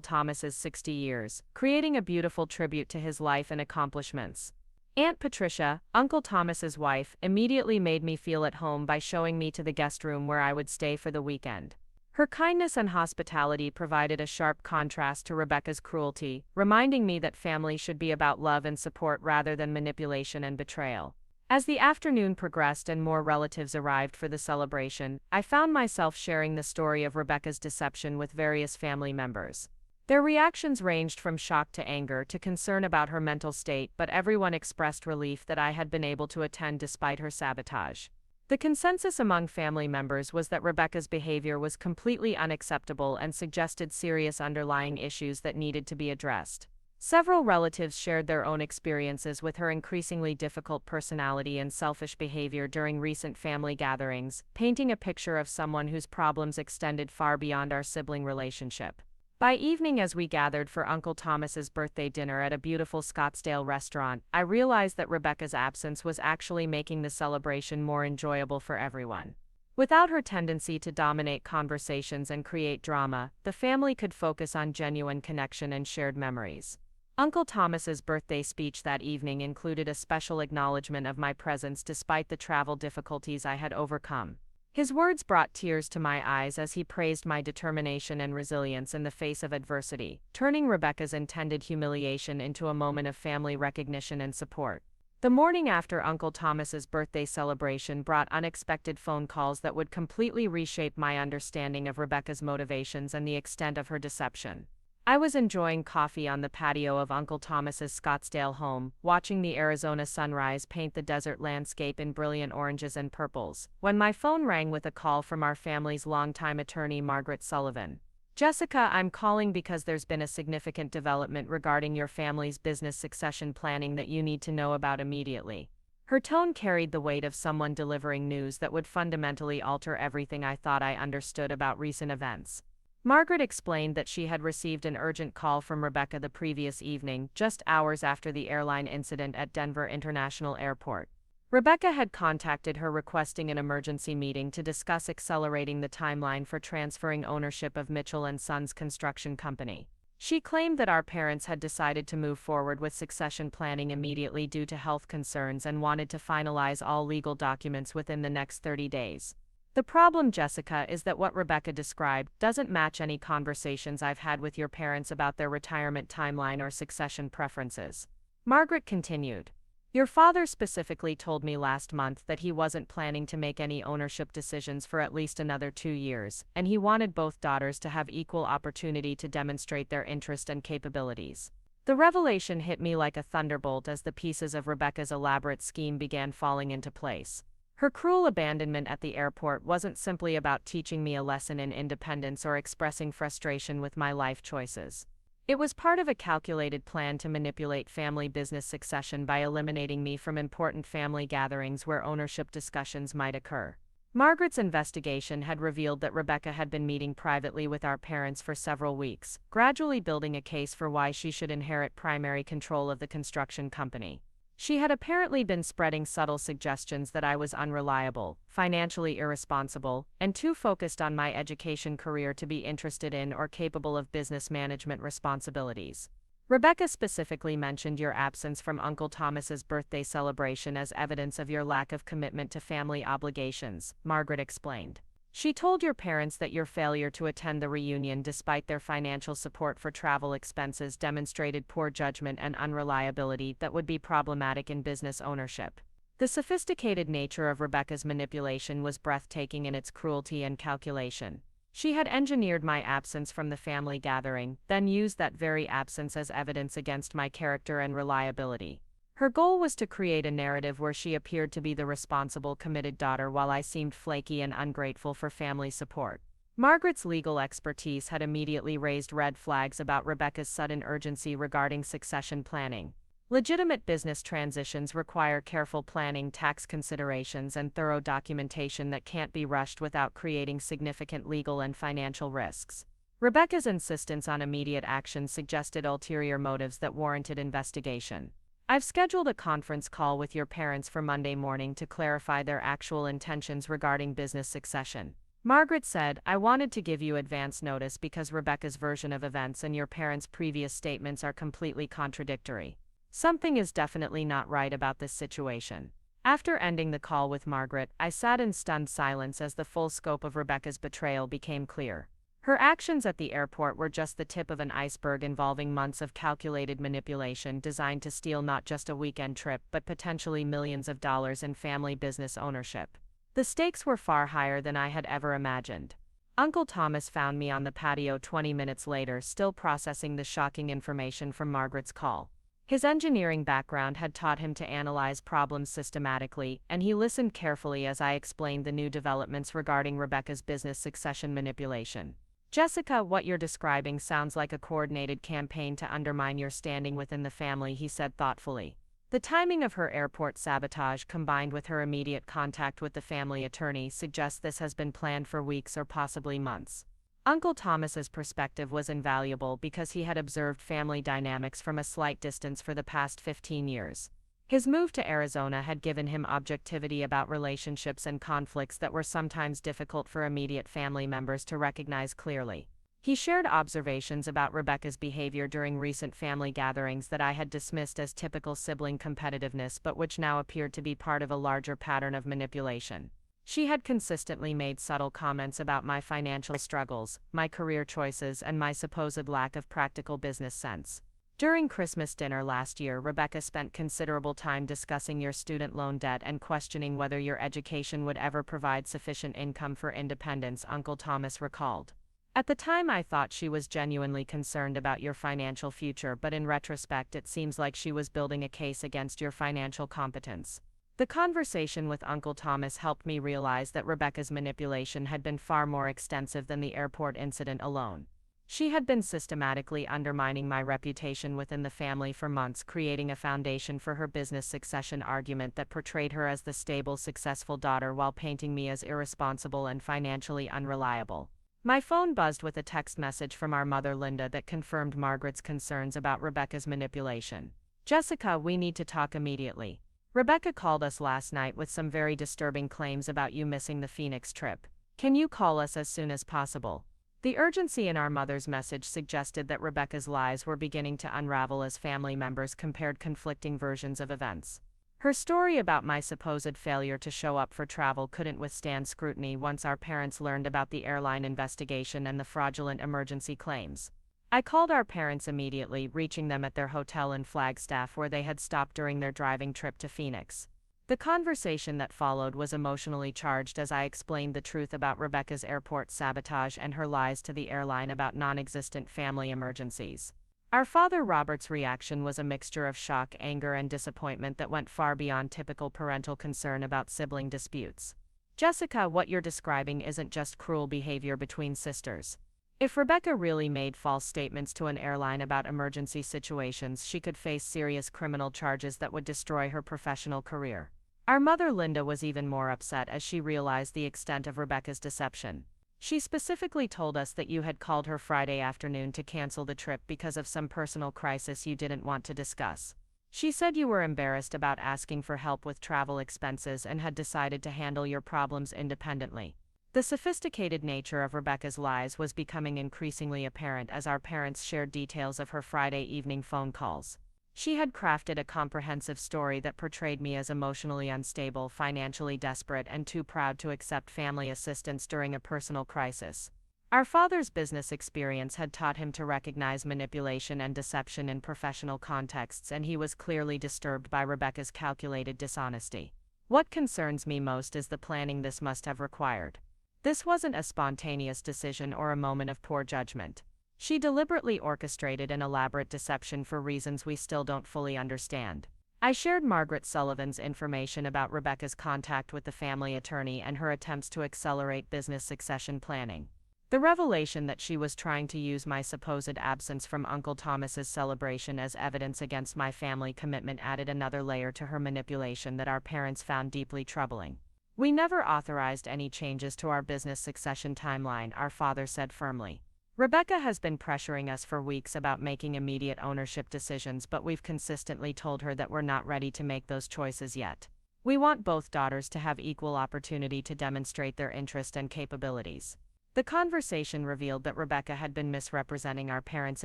Thomas's 60 years, creating a beautiful tribute to his life and accomplishments. Aunt Patricia, Uncle Thomas's wife, immediately made me feel at home by showing me to the guest room where I would stay for the weekend. Her kindness and hospitality provided a sharp contrast to Rebecca's cruelty, reminding me that family should be about love and support rather than manipulation and betrayal. As the afternoon progressed and more relatives arrived for the celebration, I found myself sharing the story of Rebecca's deception with various family members. Their reactions ranged from shock to anger to concern about her mental state, but everyone expressed relief that I had been able to attend despite her sabotage. The consensus among family members was that Rebecca's behavior was completely unacceptable and suggested serious underlying issues that needed to be addressed. Several relatives shared their own experiences with her increasingly difficult personality and selfish behavior during recent family gatherings, painting a picture of someone whose problems extended far beyond our sibling relationship. By evening, as we gathered for Uncle Thomas's birthday dinner at a beautiful Scottsdale restaurant, I realized that Rebecca's absence was actually making the celebration more enjoyable for everyone. Without her tendency to dominate conversations and create drama, the family could focus on genuine connection and shared memories. Uncle Thomas's birthday speech that evening included a special acknowledgement of my presence despite the travel difficulties I had overcome. His words brought tears to my eyes as he praised my determination and resilience in the face of adversity, turning Rebecca's intended humiliation into a moment of family recognition and support. The morning after Uncle Thomas's birthday celebration brought unexpected phone calls that would completely reshape my understanding of Rebecca's motivations and the extent of her deception. I was enjoying coffee on the patio of Uncle Thomas's Scottsdale home, watching the Arizona sunrise paint the desert landscape in brilliant oranges and purples, when my phone rang with a call from our family's longtime attorney, Margaret Sullivan. "Jessica, I'm calling because there's been a significant development regarding your family's business succession planning that you need to know about immediately." Her tone carried the weight of someone delivering news that would fundamentally alter everything I thought I understood about recent events. Margaret explained that she had received an urgent call from Rebecca the previous evening, just hours after the airline incident at Denver International Airport. Rebecca had contacted her requesting an emergency meeting to discuss accelerating the timeline for transferring ownership of Mitchell & Sons Construction Company. She claimed that our parents had decided to move forward with succession planning immediately due to health concerns and wanted to finalize all legal documents within the next 30 days. "The problem, Jessica, is that what Rebecca described doesn't match any conversations I've had with your parents about their retirement timeline or succession preferences." Margaret continued. "Your father specifically told me last month that he wasn't planning to make any ownership decisions for at least another 2 years, and he wanted both daughters to have equal opportunity to demonstrate their interest and capabilities." The revelation hit me like a thunderbolt as the pieces of Rebecca's elaborate scheme began falling into place. Her cruel abandonment at the airport wasn't simply about teaching me a lesson in independence or expressing frustration with my life choices. It was part of a calculated plan to manipulate family business succession by eliminating me from important family gatherings where ownership discussions might occur. Margaret's investigation had revealed that Rebecca had been meeting privately with our parents for several weeks, gradually building a case for why she should inherit primary control of the construction company. She had apparently been spreading subtle suggestions that I was unreliable, financially irresponsible, and too focused on my education career to be interested in or capable of business management responsibilities. "Rebecca specifically mentioned your absence from Uncle Thomas's birthday celebration as evidence of your lack of commitment to family obligations," Margaret explained. "She told your parents that your failure to attend the reunion despite their financial support for travel expenses demonstrated poor judgment and unreliability that would be problematic in business ownership." The sophisticated nature of Rebecca's manipulation was breathtaking in its cruelty and calculation. She had engineered my absence from the family gathering, then used that very absence as evidence against my character and reliability. Her goal was to create a narrative where she appeared to be the responsible, committed daughter while I seemed flaky and ungrateful for family support. Margaret's legal expertise had immediately raised red flags about Rebecca's sudden urgency regarding succession planning. Legitimate business transitions require careful planning, tax considerations, and thorough documentation that can't be rushed without creating significant legal and financial risks. Rebecca's insistence on immediate action suggested ulterior motives that warranted investigation. I've scheduled a conference call with your parents for Monday morning to clarify their actual intentions regarding business succession. Margaret said, I wanted to give you advance notice because Rebecca's version of events and your parents' previous statements are completely contradictory. Something is definitely not right about this situation. After ending the call with Margaret, I sat in stunned silence as the full scope of Rebecca's betrayal became clear. Her actions at the airport were just the tip of an iceberg involving months of calculated manipulation designed to steal not just a weekend trip but potentially millions of dollars in family business ownership. The stakes were far higher than I had ever imagined. Uncle Thomas found me on the patio 20 minutes later, still processing the shocking information from Margaret's call. His engineering background had taught him to analyze problems systematically, and he listened carefully as I explained the new developments regarding Rebecca's business succession manipulation. Jessica, what you're describing sounds like a coordinated campaign to undermine your standing within the family, he said thoughtfully. The timing of her airport sabotage combined with her immediate contact with the family attorney suggests this has been planned for weeks or possibly months. Uncle Thomas's perspective was invaluable because he had observed family dynamics from a slight distance for the past 15 years. His move to Arizona had given him objectivity about relationships and conflicts that were sometimes difficult for immediate family members to recognize clearly. He shared observations about Rebecca's behavior during recent family gatherings that I had dismissed as typical sibling competitiveness but which now appeared to be part of a larger pattern of manipulation. She had consistently made subtle comments about my financial struggles, my career choices, and my supposed lack of practical business sense. During Christmas dinner last year, Rebecca spent considerable time discussing your student loan debt and questioning whether your education would ever provide sufficient income for independence, Uncle Thomas recalled. At the time I thought she was genuinely concerned about your financial future, but in retrospect it seems like she was building a case against your financial competence. The conversation with Uncle Thomas helped me realize that Rebecca's manipulation had been far more extensive than the airport incident alone. She had been systematically undermining my reputation within the family for months, creating a foundation for her business succession argument that portrayed her as the stable, successful daughter while painting me as irresponsible and financially unreliable. My phone buzzed with a text message from our mother Linda that confirmed Margaret's concerns about Rebecca's manipulation. Jessica, we need to talk immediately. Rebecca called us last night with some very disturbing claims about you missing the Phoenix trip. Can you call us as soon as possible? The urgency in our mother's message suggested that Rebecca's lies were beginning to unravel as family members compared conflicting versions of events. Her story about my supposed failure to show up for travel couldn't withstand scrutiny once our parents learned about the airline investigation and the fraudulent emergency claims. I called our parents immediately, reaching them at their hotel in Flagstaff where they had stopped during their driving trip to Phoenix. The conversation that followed was emotionally charged as I explained the truth about Rebecca's airport sabotage and her lies to the airline about non-existent family emergencies. Our father Robert's reaction was a mixture of shock, anger, and disappointment that went far beyond typical parental concern about sibling disputes. Jessica, what you're describing isn't just cruel behavior between sisters. If Rebecca really made false statements to an airline about emergency situations, she could face serious criminal charges that would destroy her professional career. Our mother Linda was even more upset as she realized the extent of Rebecca's deception. She specifically told us that you had called her Friday afternoon to cancel the trip because of some personal crisis you didn't want to discuss. She said you were embarrassed about asking for help with travel expenses and had decided to handle your problems independently. The sophisticated nature of Rebecca's lies was becoming increasingly apparent as our parents shared details of her Friday evening phone calls. She had crafted a comprehensive story that portrayed me as emotionally unstable, financially desperate, and too proud to accept family assistance during a personal crisis. Our father's business experience had taught him to recognize manipulation and deception in professional contexts, and he was clearly disturbed by Rebecca's calculated dishonesty. What concerns me most is the planning this must have required. This wasn't a spontaneous decision or a moment of poor judgment. She deliberately orchestrated an elaborate deception for reasons we still don't fully understand. I shared Margaret Sullivan's information about Rebecca's contact with the family attorney and her attempts to accelerate business succession planning. The revelation that she was trying to use my supposed absence from Uncle Thomas's celebration as evidence against my family commitment added another layer to her manipulation that our parents found deeply troubling. We never authorized any changes to our business succession timeline, our father said firmly. Rebecca has been pressuring us for weeks about making immediate ownership decisions, but we've consistently told her that we're not ready to make those choices yet. We want both daughters to have equal opportunity to demonstrate their interest and capabilities. The conversation revealed that Rebecca had been misrepresenting our parents'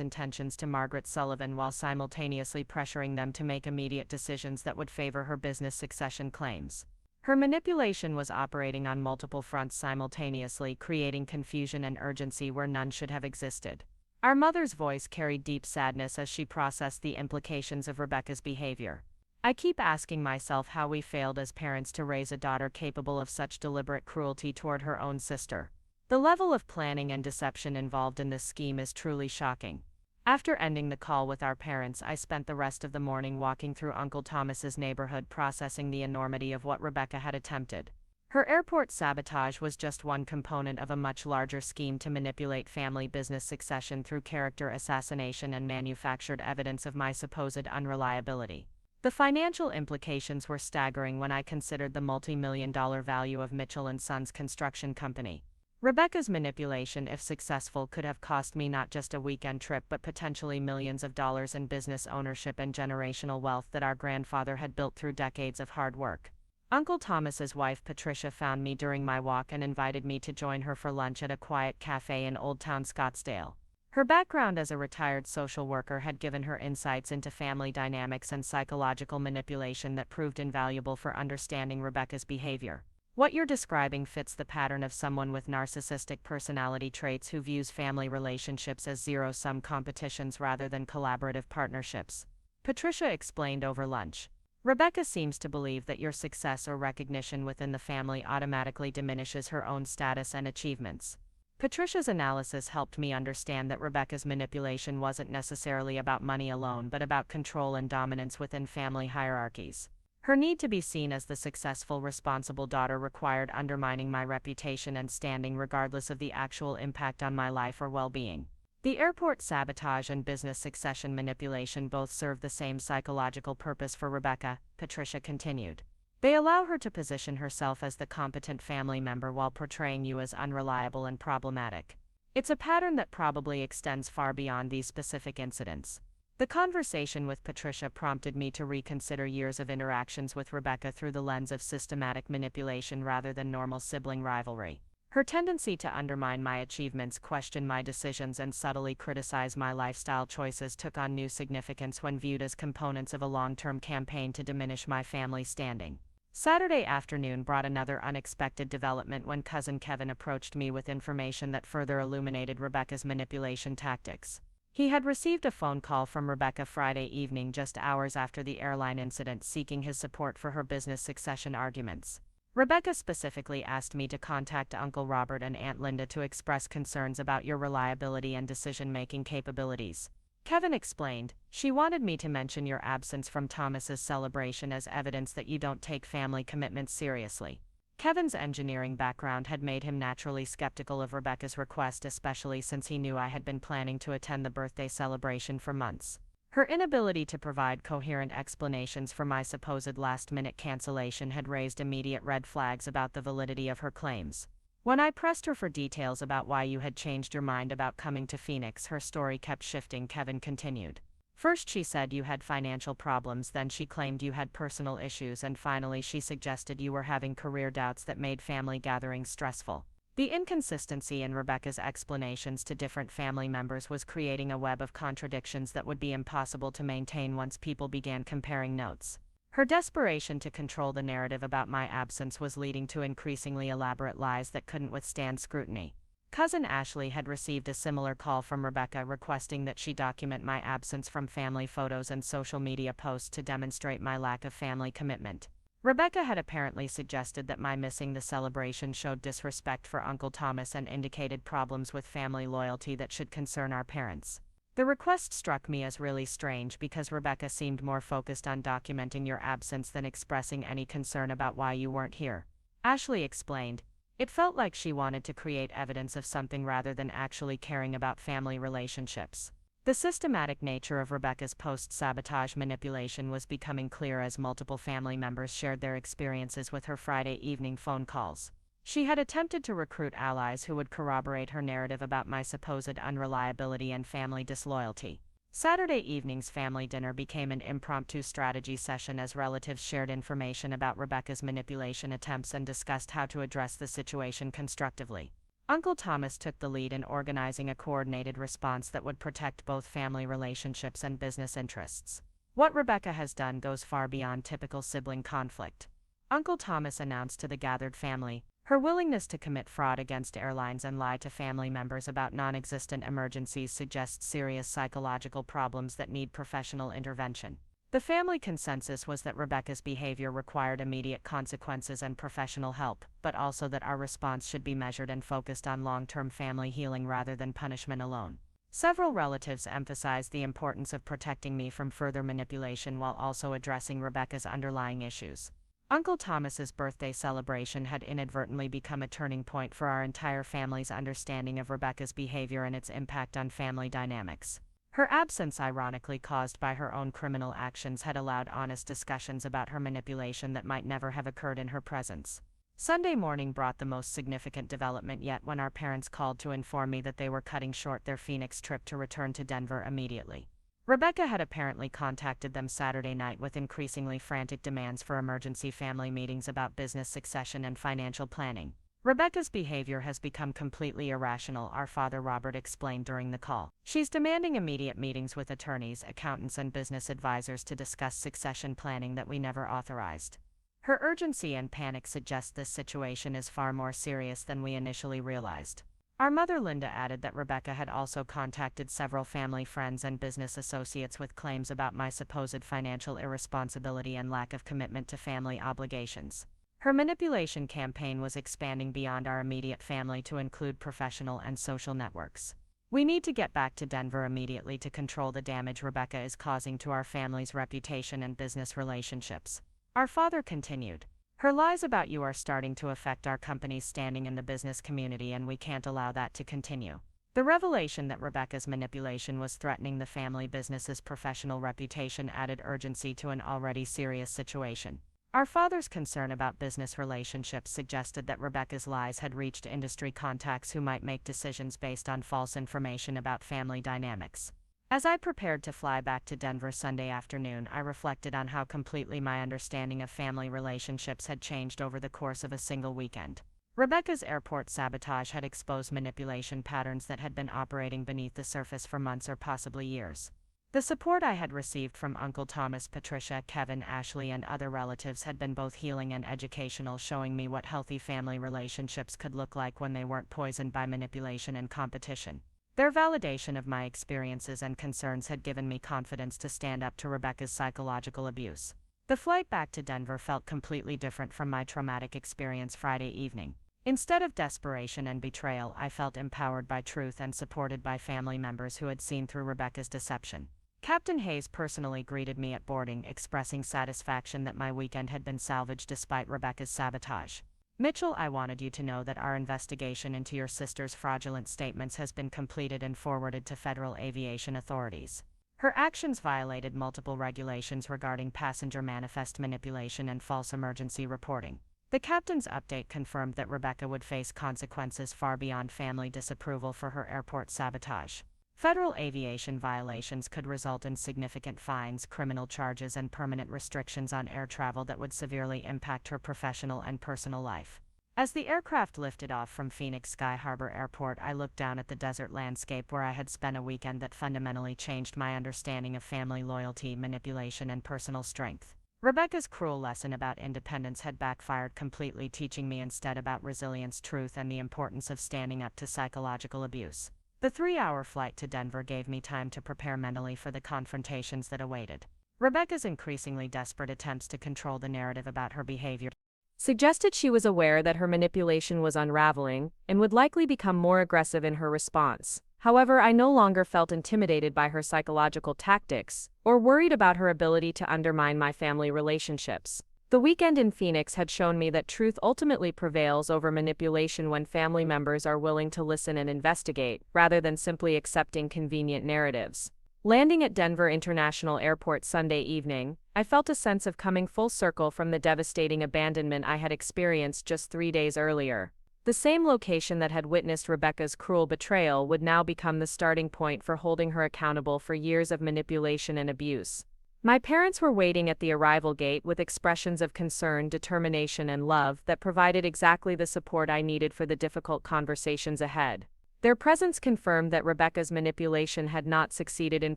intentions to Margaret Sullivan while simultaneously pressuring them to make immediate decisions that would favor her business succession claims. Her manipulation was operating on multiple fronts simultaneously, creating confusion and urgency where none should have existed. Our mother's voice carried deep sadness as she processed the implications of Rebecca's behavior. I keep asking myself how we failed as parents to raise a daughter capable of such deliberate cruelty toward her own sister. The level of planning and deception involved in this scheme is truly shocking. After ending the call with our parents, I spent the rest of the morning walking through Uncle Thomas's neighborhood, processing the enormity of what Rebecca had attempted. Her airport sabotage was just one component of a much larger scheme to manipulate family business succession through character assassination and manufactured evidence of my supposed unreliability. The financial implications were staggering when I considered the multi-million-dollar value of Mitchell & Sons Construction Company. Rebecca's manipulation, if successful, could have cost me not just a weekend trip but potentially millions of dollars in business ownership and generational wealth that our grandfather had built through decades of hard work. Uncle Thomas's wife Patricia found me during my walk and invited me to join her for lunch at a quiet cafe in Old Town Scottsdale. Her background as a retired social worker had given her insights into family dynamics and psychological manipulation that proved invaluable for understanding Rebecca's behavior. What you're describing fits the pattern of someone with narcissistic personality traits who views family relationships as zero-sum competitions rather than collaborative partnerships. Patricia explained over lunch. Rebecca seems to believe that your success or recognition within the family automatically diminishes her own status and achievements. Patricia's analysis helped me understand that Rebecca's manipulation wasn't necessarily about money alone but about control and dominance within family hierarchies. Her need to be seen as the successful, responsible daughter required undermining my reputation and standing regardless of the actual impact on my life or well-being. The airport sabotage and business succession manipulation both serve the same psychological purpose for Rebecca, Patricia continued. They allow her to position herself as the competent family member while portraying you as unreliable and problematic. It's a pattern that probably extends far beyond these specific incidents. The conversation with Patricia prompted me to reconsider years of interactions with Rebecca through the lens of systematic manipulation rather than normal sibling rivalry. Her tendency to undermine my achievements, question my decisions, and subtly criticize my lifestyle choices took on new significance when viewed as components of a long-term campaign to diminish my family standing. Saturday afternoon brought another unexpected development when cousin Kevin approached me with information that further illuminated Rebecca's manipulation tactics. He had received a phone call from Rebecca Friday evening, just hours after the airline incident, seeking his support for her business succession arguments. Rebecca specifically asked me to contact Uncle Robert and Aunt Linda to express concerns about your reliability and decision-making capabilities. Kevin explained, she wanted me to mention your absence from Thomas's celebration as evidence that you don't take family commitments seriously. Kevin's engineering background had made him naturally skeptical of Rebecca's request, especially since he knew I had been planning to attend the birthday celebration for months. Her inability to provide coherent explanations for my supposed last-minute cancellation had raised immediate red flags about the validity of her claims. When I pressed her for details about why you had changed your mind about coming to Phoenix, her story kept shifting, Kevin continued. First she said you had financial problems, then she claimed you had personal issues, and finally she suggested you were having career doubts that made family gatherings stressful. The inconsistency in Rebecca's explanations to different family members was creating a web of contradictions that would be impossible to maintain once people began comparing notes. Her desperation to control the narrative about my absence was leading to increasingly elaborate lies that couldn't withstand scrutiny. Cousin Ashley had received a similar call from Rebecca requesting that she document my absence from family photos and social media posts to demonstrate my lack of family commitment. Rebecca had apparently suggested that my missing the celebration showed disrespect for Uncle Thomas and indicated problems with family loyalty that should concern our parents. The request struck me as really strange because Rebecca seemed more focused on documenting your absence than expressing any concern about why you weren't here. Ashley explained, It felt like she wanted to create evidence of something rather than actually caring about family relationships. The systematic nature of Rebecca's post-sabotage manipulation was becoming clear as multiple family members shared their experiences with her Friday evening phone calls. She had attempted to recruit allies who would corroborate her narrative about my supposed unreliability and family disloyalty. Saturday evening's family dinner became an impromptu strategy session as relatives shared information about Rebecca's manipulation attempts and discussed how to address the situation constructively. Uncle Thomas took the lead in organizing a coordinated response that would protect both family relationships and business interests. What Rebecca has done goes far beyond typical sibling conflict. Uncle Thomas announced to the gathered family, her willingness to commit fraud against airlines and lie to family members about non-existent emergencies suggests serious psychological problems that need professional intervention. The family consensus was that Rebecca's behavior required immediate consequences and professional help, but also that our response should be measured and focused on long-term family healing rather than punishment alone. Several relatives emphasized the importance of protecting me from further manipulation while also addressing Rebecca's underlying issues. Uncle Thomas's birthday celebration had inadvertently become a turning point for our entire family's understanding of Rebecca's behavior and its impact on family dynamics. Her absence, ironically caused by her own criminal actions, had allowed honest discussions about her manipulation that might never have occurred in her presence. Sunday morning brought the most significant development yet when our parents called to inform me that they were cutting short their Phoenix trip to return to Denver immediately. Rebecca had apparently contacted them Saturday night with increasingly frantic demands for emergency family meetings about business succession and financial planning. Rebecca's behavior has become completely irrational, our father Robert explained during the call. She's demanding immediate meetings with attorneys, accountants, and business advisors to discuss succession planning that we never authorized. Her urgency and panic suggest this situation is far more serious than we initially realized. Our mother Linda added that Rebecca had also contacted several family friends and business associates with claims about my supposed financial irresponsibility and lack of commitment to family obligations. Her manipulation campaign was expanding beyond our immediate family to include professional and social networks. We need to get back to Denver immediately to control the damage Rebecca is causing to our family's reputation and business relationships. Our father continued. Her lies about you are starting to affect our company's standing in the business community, and we can't allow that to continue. The revelation that Rebecca's manipulation was threatening the family business's professional reputation added urgency to an already serious situation. Our father's concern about business relationships suggested that Rebecca's lies had reached industry contacts who might make decisions based on false information about family dynamics. As I prepared to fly back to Denver Sunday afternoon, I reflected on how completely my understanding of family relationships had changed over the course of a single weekend. Rebecca's airport sabotage had exposed manipulation patterns that had been operating beneath the surface for months or possibly years. The support I had received from Uncle Thomas, Patricia, Kevin, Ashley, and other relatives had been both healing and educational, showing me what healthy family relationships could look like when they weren't poisoned by manipulation and competition. Their validation of my experiences and concerns had given me confidence to stand up to Rebecca's psychological abuse. The flight back to Denver felt completely different from my traumatic experience Friday evening. Instead of desperation and betrayal, I felt empowered by truth and supported by family members who had seen through Rebecca's deception. Captain Hayes personally greeted me at boarding, expressing satisfaction that my weekend had been salvaged despite Rebecca's sabotage. Mitchell, I wanted you to know that our investigation into your sister's fraudulent statements has been completed and forwarded to federal aviation authorities. Her actions violated multiple regulations regarding passenger manifest manipulation and false emergency reporting. The captain's update confirmed that Rebecca would face consequences far beyond family disapproval for her airport sabotage. Federal aviation violations could result in significant fines, criminal charges, and permanent restrictions on air travel that would severely impact her professional and personal life. As the aircraft lifted off from Phoenix Sky Harbor Airport, I looked down at the desert landscape where I had spent a weekend that fundamentally changed my understanding of family loyalty, manipulation, and personal strength. Rebecca's cruel lesson about independence had backfired completely, teaching me instead about resilience, truth, and the importance of standing up to psychological abuse. The 3-hour flight to Denver gave me time to prepare mentally for the confrontations that awaited. Rebecca's increasingly desperate attempts to control the narrative about her behavior suggested she was aware that her manipulation was unraveling and would likely become more aggressive in her response. However, I no longer felt intimidated by her psychological tactics or worried about her ability to undermine my family relationships. The weekend in Phoenix had shown me that truth ultimately prevails over manipulation when family members are willing to listen and investigate, rather than simply accepting convenient narratives. Landing at Denver International Airport Sunday evening, I felt a sense of coming full circle from the devastating abandonment I had experienced just 3 days earlier. The same location that had witnessed Rebecca's cruel betrayal would now become the starting point for holding her accountable for years of manipulation and abuse. My parents were waiting at the arrival gate with expressions of concern, determination, and love that provided exactly the support I needed for the difficult conversations ahead. Their presence confirmed that Rebecca's manipulation had not succeeded in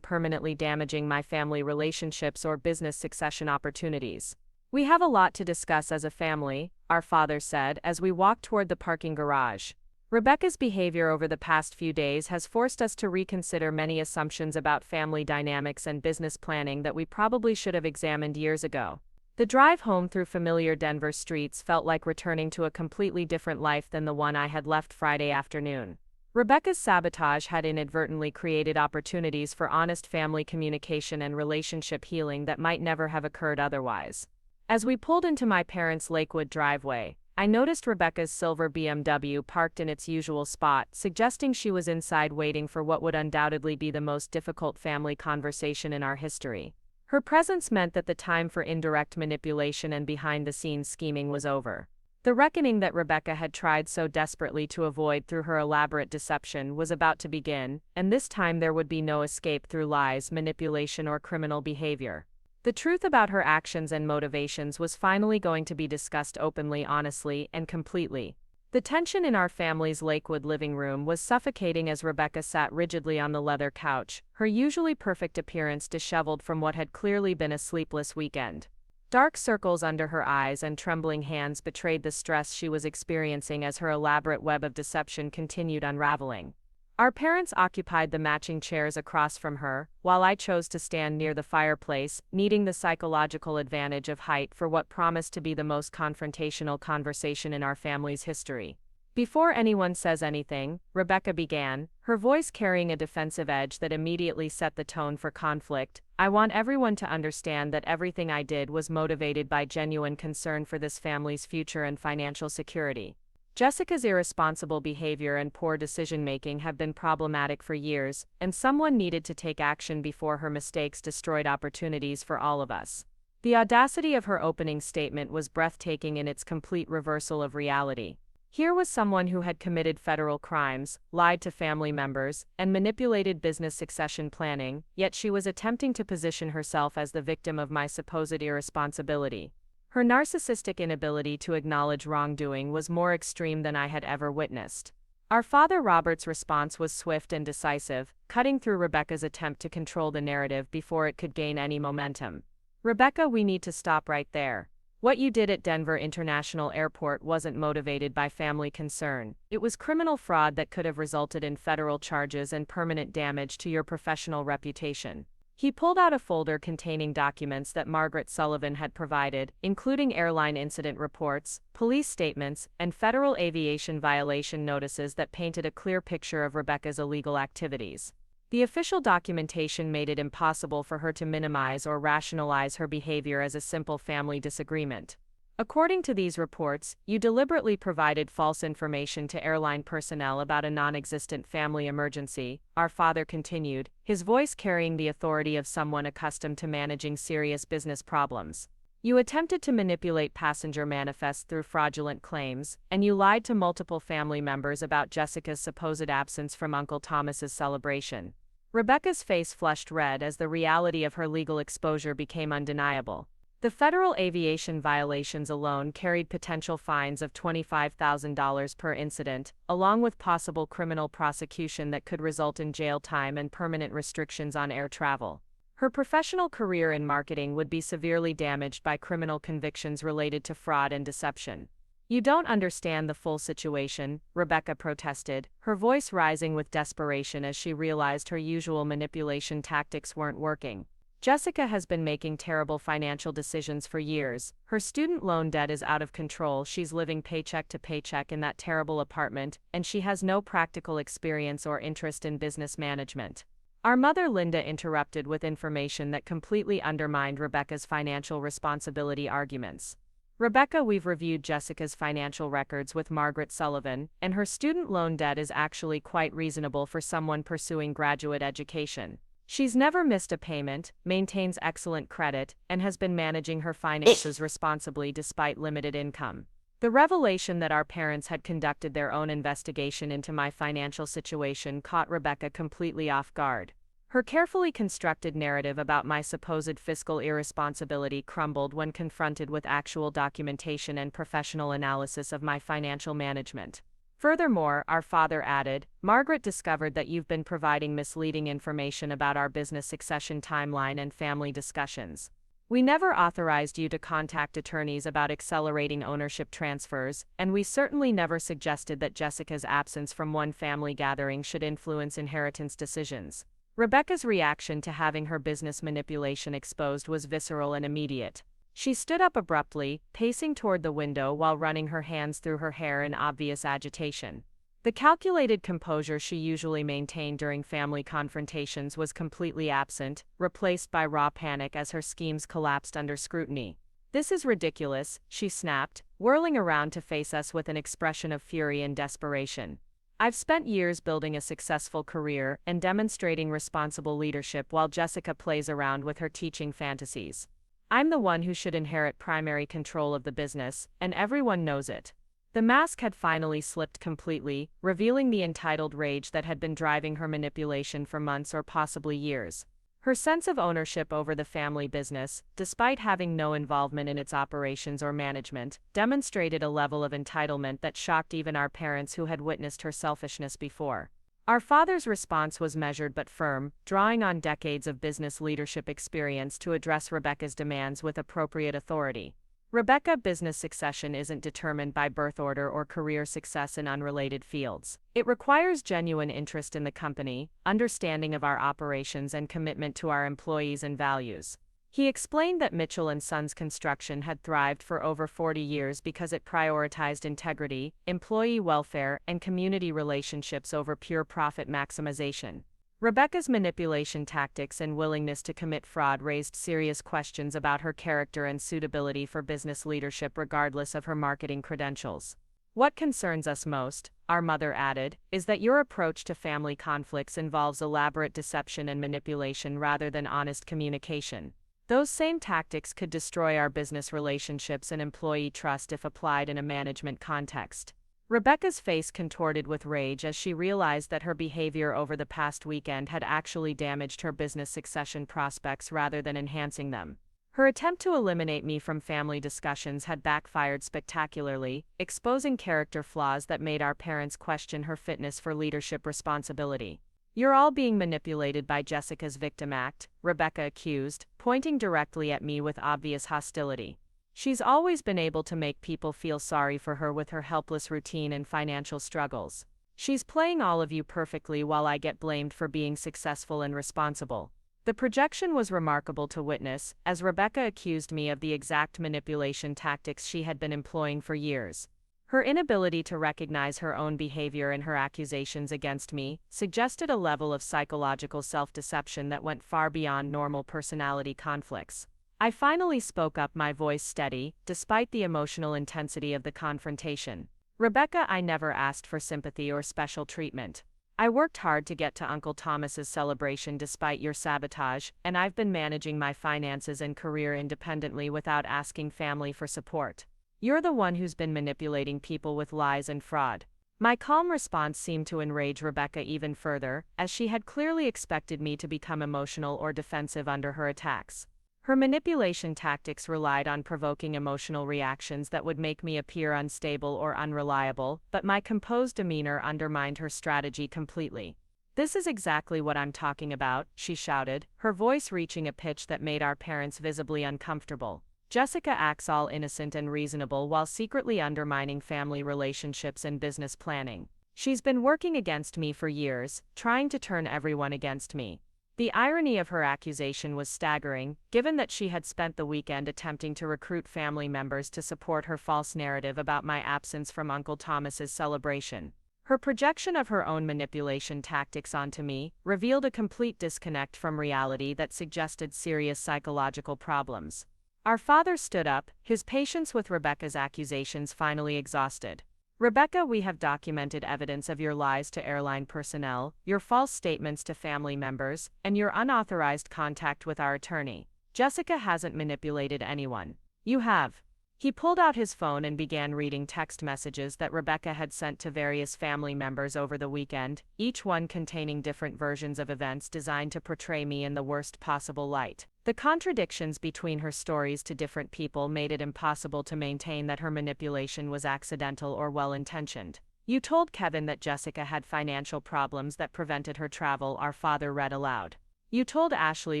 permanently damaging my family relationships or business succession opportunities. "We have a lot to discuss as a family," our father said as we walked toward the parking garage. "Rebecca's behavior over the past few days has forced us to reconsider many assumptions about family dynamics and business planning that we probably should have examined years ago." The drive home through familiar Denver streets felt like returning to a completely different life than the one I had left Friday afternoon. Rebecca's sabotage had inadvertently created opportunities for honest family communication and relationship healing that might never have occurred otherwise. As we pulled into my parents' Lakewood driveway, I noticed Rebecca's silver BMW parked in its usual spot, suggesting she was inside waiting for what would undoubtedly be the most difficult family conversation in our history. Her presence meant that the time for indirect manipulation and behind-the-scenes scheming was over. The reckoning that Rebecca had tried so desperately to avoid through her elaborate deception was about to begin, and this time there would be no escape through lies, manipulation, or criminal behavior. The truth about her actions and motivations was finally going to be discussed openly, honestly, and completely. The tension in our family's Lakewood living room was suffocating as Rebecca sat rigidly on the leather couch, her usually perfect appearance disheveled from what had clearly been a sleepless weekend. Dark circles under her eyes and trembling hands betrayed the stress she was experiencing as her elaborate web of deception continued unraveling. Our parents occupied the matching chairs across from her, while I chose to stand near the fireplace, needing the psychological advantage of height for what promised to be the most confrontational conversation in our family's history. "Before anyone says anything," Rebecca began, her voice carrying a defensive edge that immediately set the tone for conflict, "I want everyone to understand that everything I did was motivated by genuine concern for this family's future and financial security. Jessica's irresponsible behavior and poor decision-making have been problematic for years, and someone needed to take action before her mistakes destroyed opportunities for all of us." The audacity of her opening statement was breathtaking in its complete reversal of reality. Here was someone who had committed federal crimes, lied to family members, and manipulated business succession planning, yet she was attempting to position herself as the victim of my supposed irresponsibility. Her narcissistic inability to acknowledge wrongdoing was more extreme than I had ever witnessed. Our father Robert's response was swift and decisive, cutting through Rebecca's attempt to control the narrative before it could gain any momentum. "Rebecca, we need to stop right there. What you did at Denver International Airport wasn't motivated by family concern. It was criminal fraud that could have resulted in federal charges and permanent damage to your professional reputation." He pulled out a folder containing documents that Margaret Sullivan had provided, including airline incident reports, police statements, and federal aviation violation notices that painted a clear picture of Rebecca's illegal activities. The official documentation made it impossible for her to minimize or rationalize her behavior as a simple family disagreement. "According to these reports, you deliberately provided false information to airline personnel about a non-existent family emergency," our father continued, his voice carrying the authority of someone accustomed to managing serious business problems. "You attempted to manipulate passenger manifests through fraudulent claims, and you lied to multiple family members about Jessica's supposed absence from Uncle Thomas's celebration." Rebecca's face flushed red as the reality of her legal exposure became undeniable. The federal aviation violations alone carried potential fines of $25,000 per incident, along with possible criminal prosecution that could result in jail time and permanent restrictions on air travel. Her professional career in marketing would be severely damaged by criminal convictions related to fraud and deception. "You don't understand the full situation," Rebecca protested, her voice rising with desperation as she realized her usual manipulation tactics weren't working. "Jessica has been making terrible financial decisions for years. Her student loan debt is out of control, she's living paycheck to paycheck in that terrible apartment, and she has no practical experience or interest in business management." Our mother Linda interrupted with information that completely undermined Rebecca's financial responsibility arguments. Rebecca, we've reviewed Jessica's financial records with Margaret Sullivan, and her student loan debt is actually quite reasonable for someone pursuing graduate education. She's never missed a payment, maintains excellent credit, and has been managing her finances responsibly despite limited income. The revelation that our parents had conducted their own investigation into my financial situation caught Rebecca completely off guard. Her carefully constructed narrative about my supposed fiscal irresponsibility crumbled when confronted with actual documentation and professional analysis of my financial management. Furthermore, our father added, Margaret discovered that you've been providing misleading information about our business succession timeline and family discussions. We never authorized you to contact attorneys about accelerating ownership transfers, and we certainly never suggested that Jessica's absence from one family gathering should influence inheritance decisions. Rebecca's reaction to having her business manipulation exposed was visceral and immediate. She stood up abruptly, pacing toward the window while running her hands through her hair in obvious agitation. The calculated composure she usually maintained during family confrontations was completely absent, replaced by raw panic as her schemes collapsed under scrutiny. "This is ridiculous," she snapped, whirling around to face us with an expression of fury and desperation. "I've spent years building a successful career and demonstrating responsible leadership while Jessica plays around with her teaching fantasies. I'm the one who should inherit primary control of the business, and everyone knows it." The mask had finally slipped completely, revealing the entitled rage that had been driving her manipulation for months or possibly years. Her sense of ownership over the family business, despite having no involvement in its operations or management, demonstrated a level of entitlement that shocked even our parents who had witnessed her selfishness before. Our father's response was measured but firm, drawing on decades of business leadership experience to address Rebecca's demands with appropriate authority. Rebecca, business succession isn't determined by birth order or career success in unrelated fields. It requires genuine interest in the company, understanding of our operations, and commitment to our employees and values. He explained that Mitchell & Sons Construction had thrived for over 40 years because it prioritized integrity, employee welfare, and community relationships over pure profit maximization. Rebecca's manipulation tactics and willingness to commit fraud raised serious questions about her character and suitability for business leadership regardless of her marketing credentials. "What concerns us most," our mother added, "is that your approach to family conflicts involves elaborate deception and manipulation rather than honest communication. Those same tactics could destroy our business relationships and employee trust if applied in a management context." Rebecca's face contorted with rage as she realized that her behavior over the past weekend had actually damaged her business succession prospects rather than enhancing them. Her attempt to eliminate me from family discussions had backfired spectacularly, exposing character flaws that made our parents question her fitness for leadership responsibility. "You're all being manipulated by Jessica's victim act," Rebecca accused, pointing directly at me with obvious hostility. "She's always been able to make people feel sorry for her with her helpless routine and financial struggles. She's playing all of you perfectly while I get blamed for being successful and responsible." The projection was remarkable to witness, as Rebecca accused me of the exact manipulation tactics she had been employing for years. Her inability to recognize her own behavior in her accusations against me suggested a level of psychological self-deception that went far beyond normal personality conflicts. I finally spoke up, my voice steady, despite the emotional intensity of the confrontation. "Rebecca, I never asked for sympathy or special treatment. I worked hard to get to Uncle Thomas's celebration despite your sabotage, and I've been managing my finances and career independently without asking family for support. You're the one who's been manipulating people with lies and fraud." My calm response seemed to enrage Rebecca even further, as she had clearly expected me to become emotional or defensive under her attacks. Her manipulation tactics relied on provoking emotional reactions that would make me appear unstable or unreliable, but my composed demeanor undermined her strategy completely. "This is exactly what I'm talking about," she shouted, her voice reaching a pitch that made our parents visibly uncomfortable. "Jessica acts all innocent and reasonable while secretly undermining family relationships and business planning. She's been working against me for years, trying to turn everyone against me." The irony of her accusation was staggering, given that she had spent the weekend attempting to recruit family members to support her false narrative about my absence from Uncle Thomas's celebration. Her projection of her own manipulation tactics onto me revealed a complete disconnect from reality that suggested serious psychological problems. Our father stood up, his patience with Rebecca's accusations finally exhausted. Rebecca, we have documented evidence of your lies to airline personnel, your false statements to family members, and your unauthorized contact with our attorney. Jessica hasn't manipulated anyone. You have. He pulled out his phone and began reading text messages that Rebecca had sent to various family members over the weekend, each one containing different versions of events designed to portray me in the worst possible light. The contradictions between her stories to different people made it impossible to maintain that her manipulation was accidental or well-intentioned. You told Kevin that Jessica had financial problems that prevented her travel, our father read aloud. You told Ashley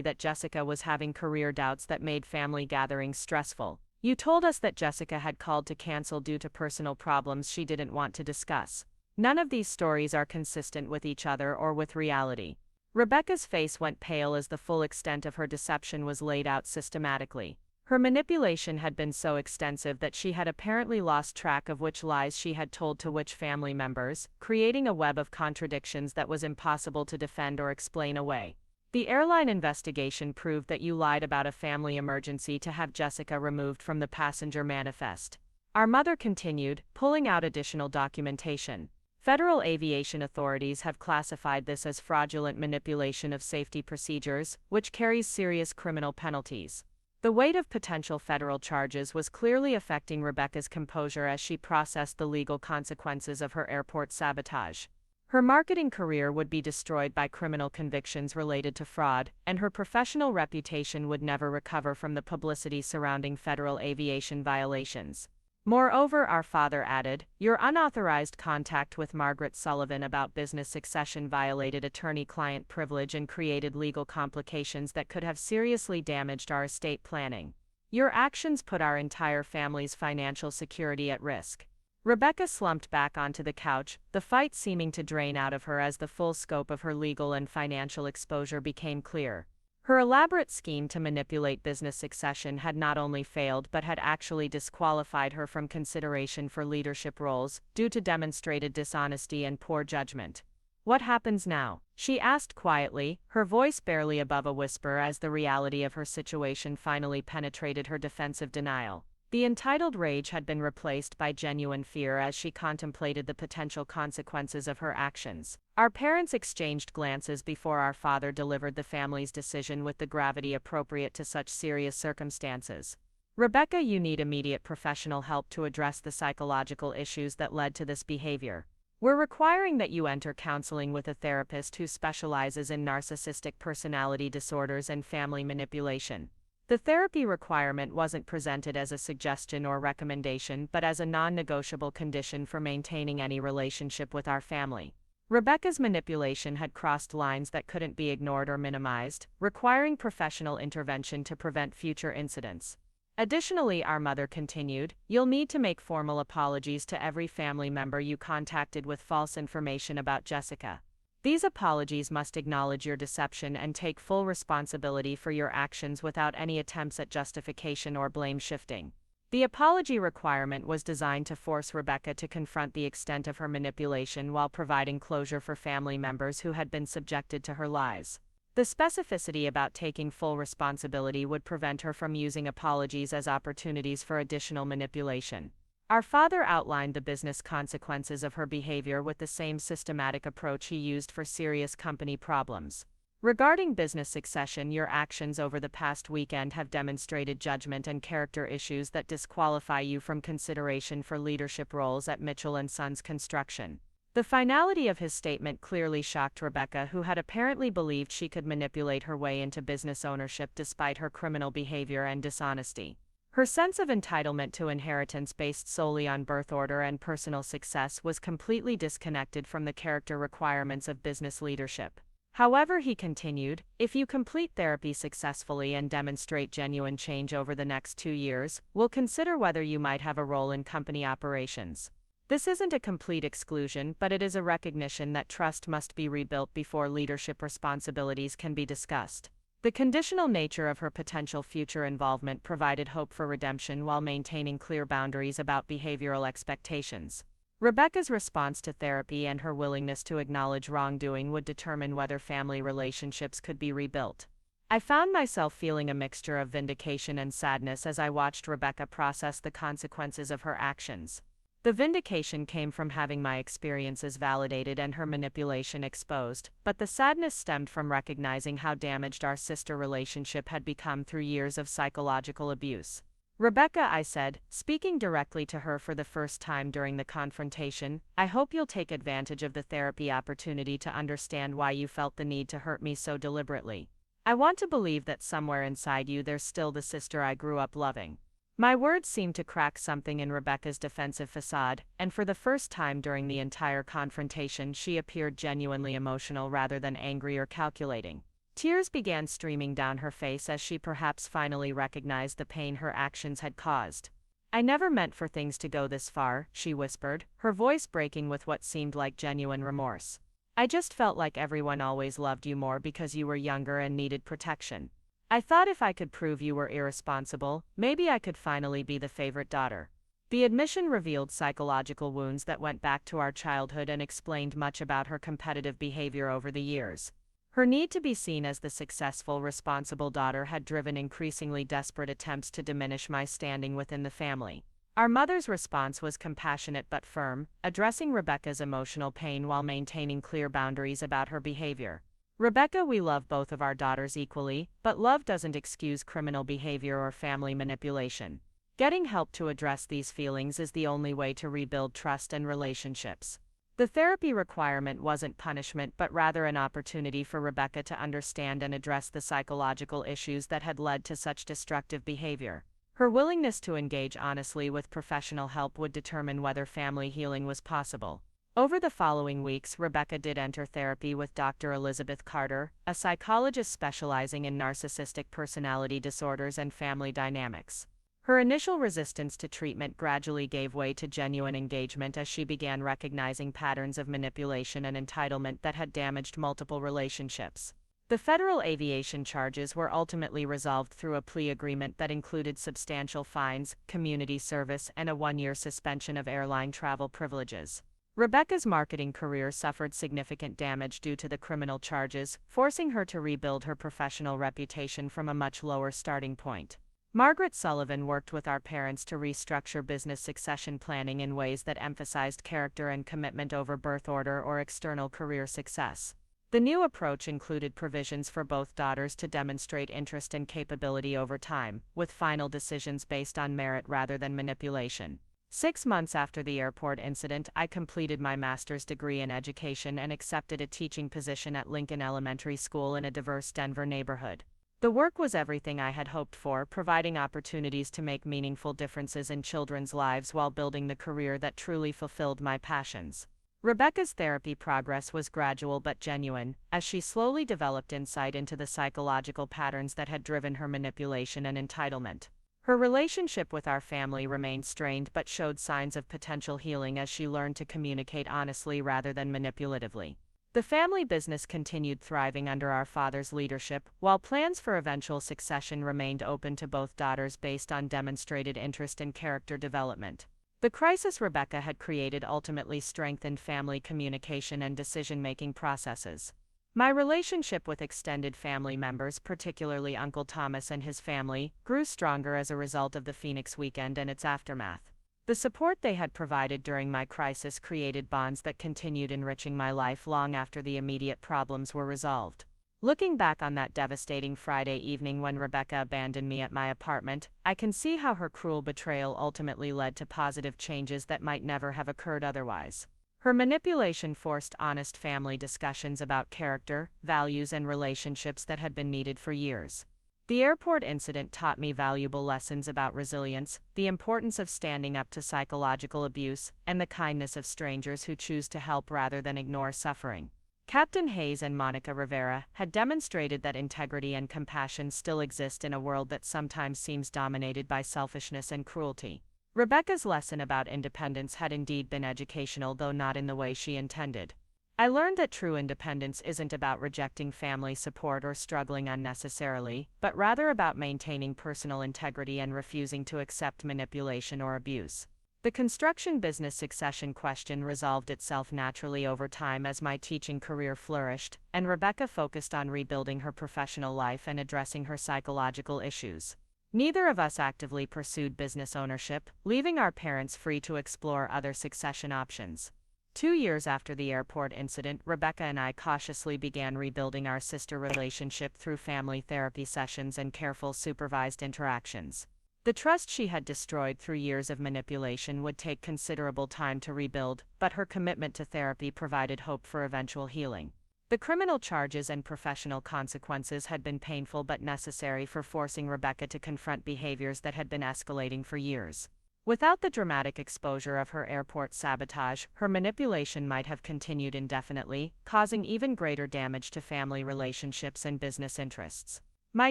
that Jessica was having career doubts that made family gatherings stressful. You told us that Jessica had called to cancel due to personal problems she didn't want to discuss. None of these stories are consistent with each other or with reality. Rebecca's face went pale as the full extent of her deception was laid out systematically. Her manipulation had been so extensive that she had apparently lost track of which lies she had told to which family members, creating a web of contradictions that was impossible to defend or explain away. The airline investigation proved that you lied about a family emergency to have Jessica removed from the passenger manifest. Our mother continued, pulling out additional documentation. Federal aviation authorities have classified this as fraudulent manipulation of safety procedures, which carries serious criminal penalties. The weight of potential federal charges was clearly affecting Rebecca's composure as she processed the legal consequences of her airport sabotage. Her marketing career would be destroyed by criminal convictions related to fraud, and her professional reputation would never recover from the publicity surrounding federal aviation violations. Moreover, our father added, your unauthorized contact with Margaret Sullivan about business succession violated attorney-client privilege and created legal complications that could have seriously damaged our estate planning. Your actions put our entire family's financial security at risk. Rebecca slumped back onto the couch, the fight seeming to drain out of her as the full scope of her legal and financial exposure became clear. Her elaborate scheme to manipulate business succession had not only failed but had actually disqualified her from consideration for leadership roles, due to demonstrated dishonesty and poor judgment. What happens now? She asked quietly, her voice barely above a whisper as the reality of her situation finally penetrated her defensive denial. The entitled rage had been replaced by genuine fear as she contemplated the potential consequences of her actions. Our parents exchanged glances before our father delivered the family's decision with the gravity appropriate to such serious circumstances. Rebecca, you need immediate professional help to address the psychological issues that led to this behavior. We're requiring that you enter counseling with a therapist who specializes in narcissistic personality disorders and family manipulation. The therapy requirement wasn't presented as a suggestion or recommendation but as a non-negotiable condition for maintaining any relationship with our family. Rebecca's manipulation had crossed lines that couldn't be ignored or minimized, requiring professional intervention to prevent future incidents. Additionally, our mother continued, you'll need to make formal apologies to every family member you contacted with false information about Jessica. These apologies must acknowledge your deception and take full responsibility for your actions without any attempts at justification or blame shifting. The apology requirement was designed to force Rebecca to confront the extent of her manipulation while providing closure for family members who had been subjected to her lies. The specificity about taking full responsibility would prevent her from using apologies as opportunities for additional manipulation. Our father outlined the business consequences of her behavior with the same systematic approach he used for serious company problems. Regarding business succession, your actions over the past weekend have demonstrated judgment and character issues that disqualify you from consideration for leadership roles at Mitchell & Sons Construction. The finality of his statement clearly shocked Rebecca, who had apparently believed she could manipulate her way into business ownership despite her criminal behavior and dishonesty. Her sense of entitlement to inheritance based solely on birth order and personal success was completely disconnected from the character requirements of business leadership. However, he continued, if you complete therapy successfully and demonstrate genuine change over the next 2 years, we'll consider whether you might have a role in company operations. This isn't a complete exclusion, but it is a recognition that trust must be rebuilt before leadership responsibilities can be discussed. The conditional nature of her potential future involvement provided hope for redemption while maintaining clear boundaries about behavioral expectations. Rebecca's response to therapy and her willingness to acknowledge wrongdoing would determine whether family relationships could be rebuilt. I found myself feeling a mixture of vindication and sadness as I watched Rebecca process the consequences of her actions. The vindication came from having my experiences validated and her manipulation exposed, but the sadness stemmed from recognizing how damaged our sister relationship had become through years of psychological abuse. "Rebecca," I said, speaking directly to her for the first time during the confrontation, "I hope you'll take advantage of the therapy opportunity to understand why you felt the need to hurt me so deliberately. I want to believe that somewhere inside you there's still the sister I grew up loving." My words seemed to crack something in Rebecca's defensive facade, and for the first time during the entire confrontation she appeared genuinely emotional rather than angry or calculating. Tears began streaming down her face as she perhaps finally recognized the pain her actions had caused. "I never meant for things to go this far," she whispered, her voice breaking with what seemed like genuine remorse. "I just felt like everyone always loved you more because you were younger and needed protection. I thought if I could prove you were irresponsible, maybe I could finally be the favorite daughter." The admission revealed psychological wounds that went back to our childhood and explained much about her competitive behavior over the years. Her need to be seen as the successful, responsible daughter had driven increasingly desperate attempts to diminish my standing within the family. Our mother's response was compassionate but firm, addressing Rebecca's emotional pain while maintaining clear boundaries about her behavior. "Rebecca, we love both of our daughters equally, but love doesn't excuse criminal behavior or family manipulation. Getting help to address these feelings is the only way to rebuild trust and relationships." The therapy requirement wasn't punishment but rather an opportunity for Rebecca to understand and address the psychological issues that had led to such destructive behavior. Her willingness to engage honestly with professional help would determine whether family healing was possible. Over the following weeks, Rebecca did enter therapy with Dr. Elizabeth Carter, a psychologist specializing in narcissistic personality disorders and family dynamics. Her initial resistance to treatment gradually gave way to genuine engagement as she began recognizing patterns of manipulation and entitlement that had damaged multiple relationships. The federal aviation charges were ultimately resolved through a plea agreement that included substantial fines, community service, and a 1-year suspension of airline travel privileges. Rebecca's marketing career suffered significant damage due to the criminal charges, forcing her to rebuild her professional reputation from a much lower starting point. Margaret Sullivan worked with our parents to restructure business succession planning in ways that emphasized character and commitment over birth order or external career success. The new approach included provisions for both daughters to demonstrate interest and capability over time, with final decisions based on merit rather than manipulation. 6 months after the airport incident, I completed my master's degree in education and accepted a teaching position at Lincoln Elementary School in a diverse Denver neighborhood. The work was everything I had hoped for, providing opportunities to make meaningful differences in children's lives while building the career that truly fulfilled my passions. Rebecca's therapy progress was gradual but genuine, as she slowly developed insight into the psychological patterns that had driven her manipulation and entitlement. Her relationship with our family remained strained but showed signs of potential healing as she learned to communicate honestly rather than manipulatively. The family business continued thriving under our father's leadership, while plans for eventual succession remained open to both daughters based on demonstrated interest and character development. The crisis Rebecca had created ultimately strengthened family communication and decision-making processes. My relationship with extended family members, particularly Uncle Thomas and his family, grew stronger as a result of the Phoenix weekend and its aftermath. The support they had provided during my crisis created bonds that continued enriching my life long after the immediate problems were resolved. Looking back on that devastating Friday evening when Rebecca abandoned me at my apartment, I can see how her cruel betrayal ultimately led to positive changes that might never have occurred otherwise. Her manipulation forced honest family discussions about character, values, and relationships that had been needed for years. The airport incident taught me valuable lessons about resilience, the importance of standing up to psychological abuse, and the kindness of strangers who choose to help rather than ignore suffering. Captain Hayes and Monica Rivera had demonstrated that integrity and compassion still exist in a world that sometimes seems dominated by selfishness and cruelty. Rebecca's lesson about independence had indeed been educational, though not in the way she intended. I learned that true independence isn't about rejecting family support or struggling unnecessarily, but rather about maintaining personal integrity and refusing to accept manipulation or abuse. The construction business succession question resolved itself naturally over time as my teaching career flourished, and Rebecca focused on rebuilding her professional life and addressing her psychological issues. Neither of us actively pursued business ownership, leaving our parents free to explore other succession options. 2 years after the airport incident, Rebecca and I cautiously began rebuilding our sister relationship through family therapy sessions and careful supervised interactions. The trust she had destroyed through years of manipulation would take considerable time to rebuild, but her commitment to therapy provided hope for eventual healing. The criminal charges and professional consequences had been painful but necessary for forcing Rebecca to confront behaviors that had been escalating for years. Without the dramatic exposure of her airport sabotage, her manipulation might have continued indefinitely, causing even greater damage to family relationships and business interests. My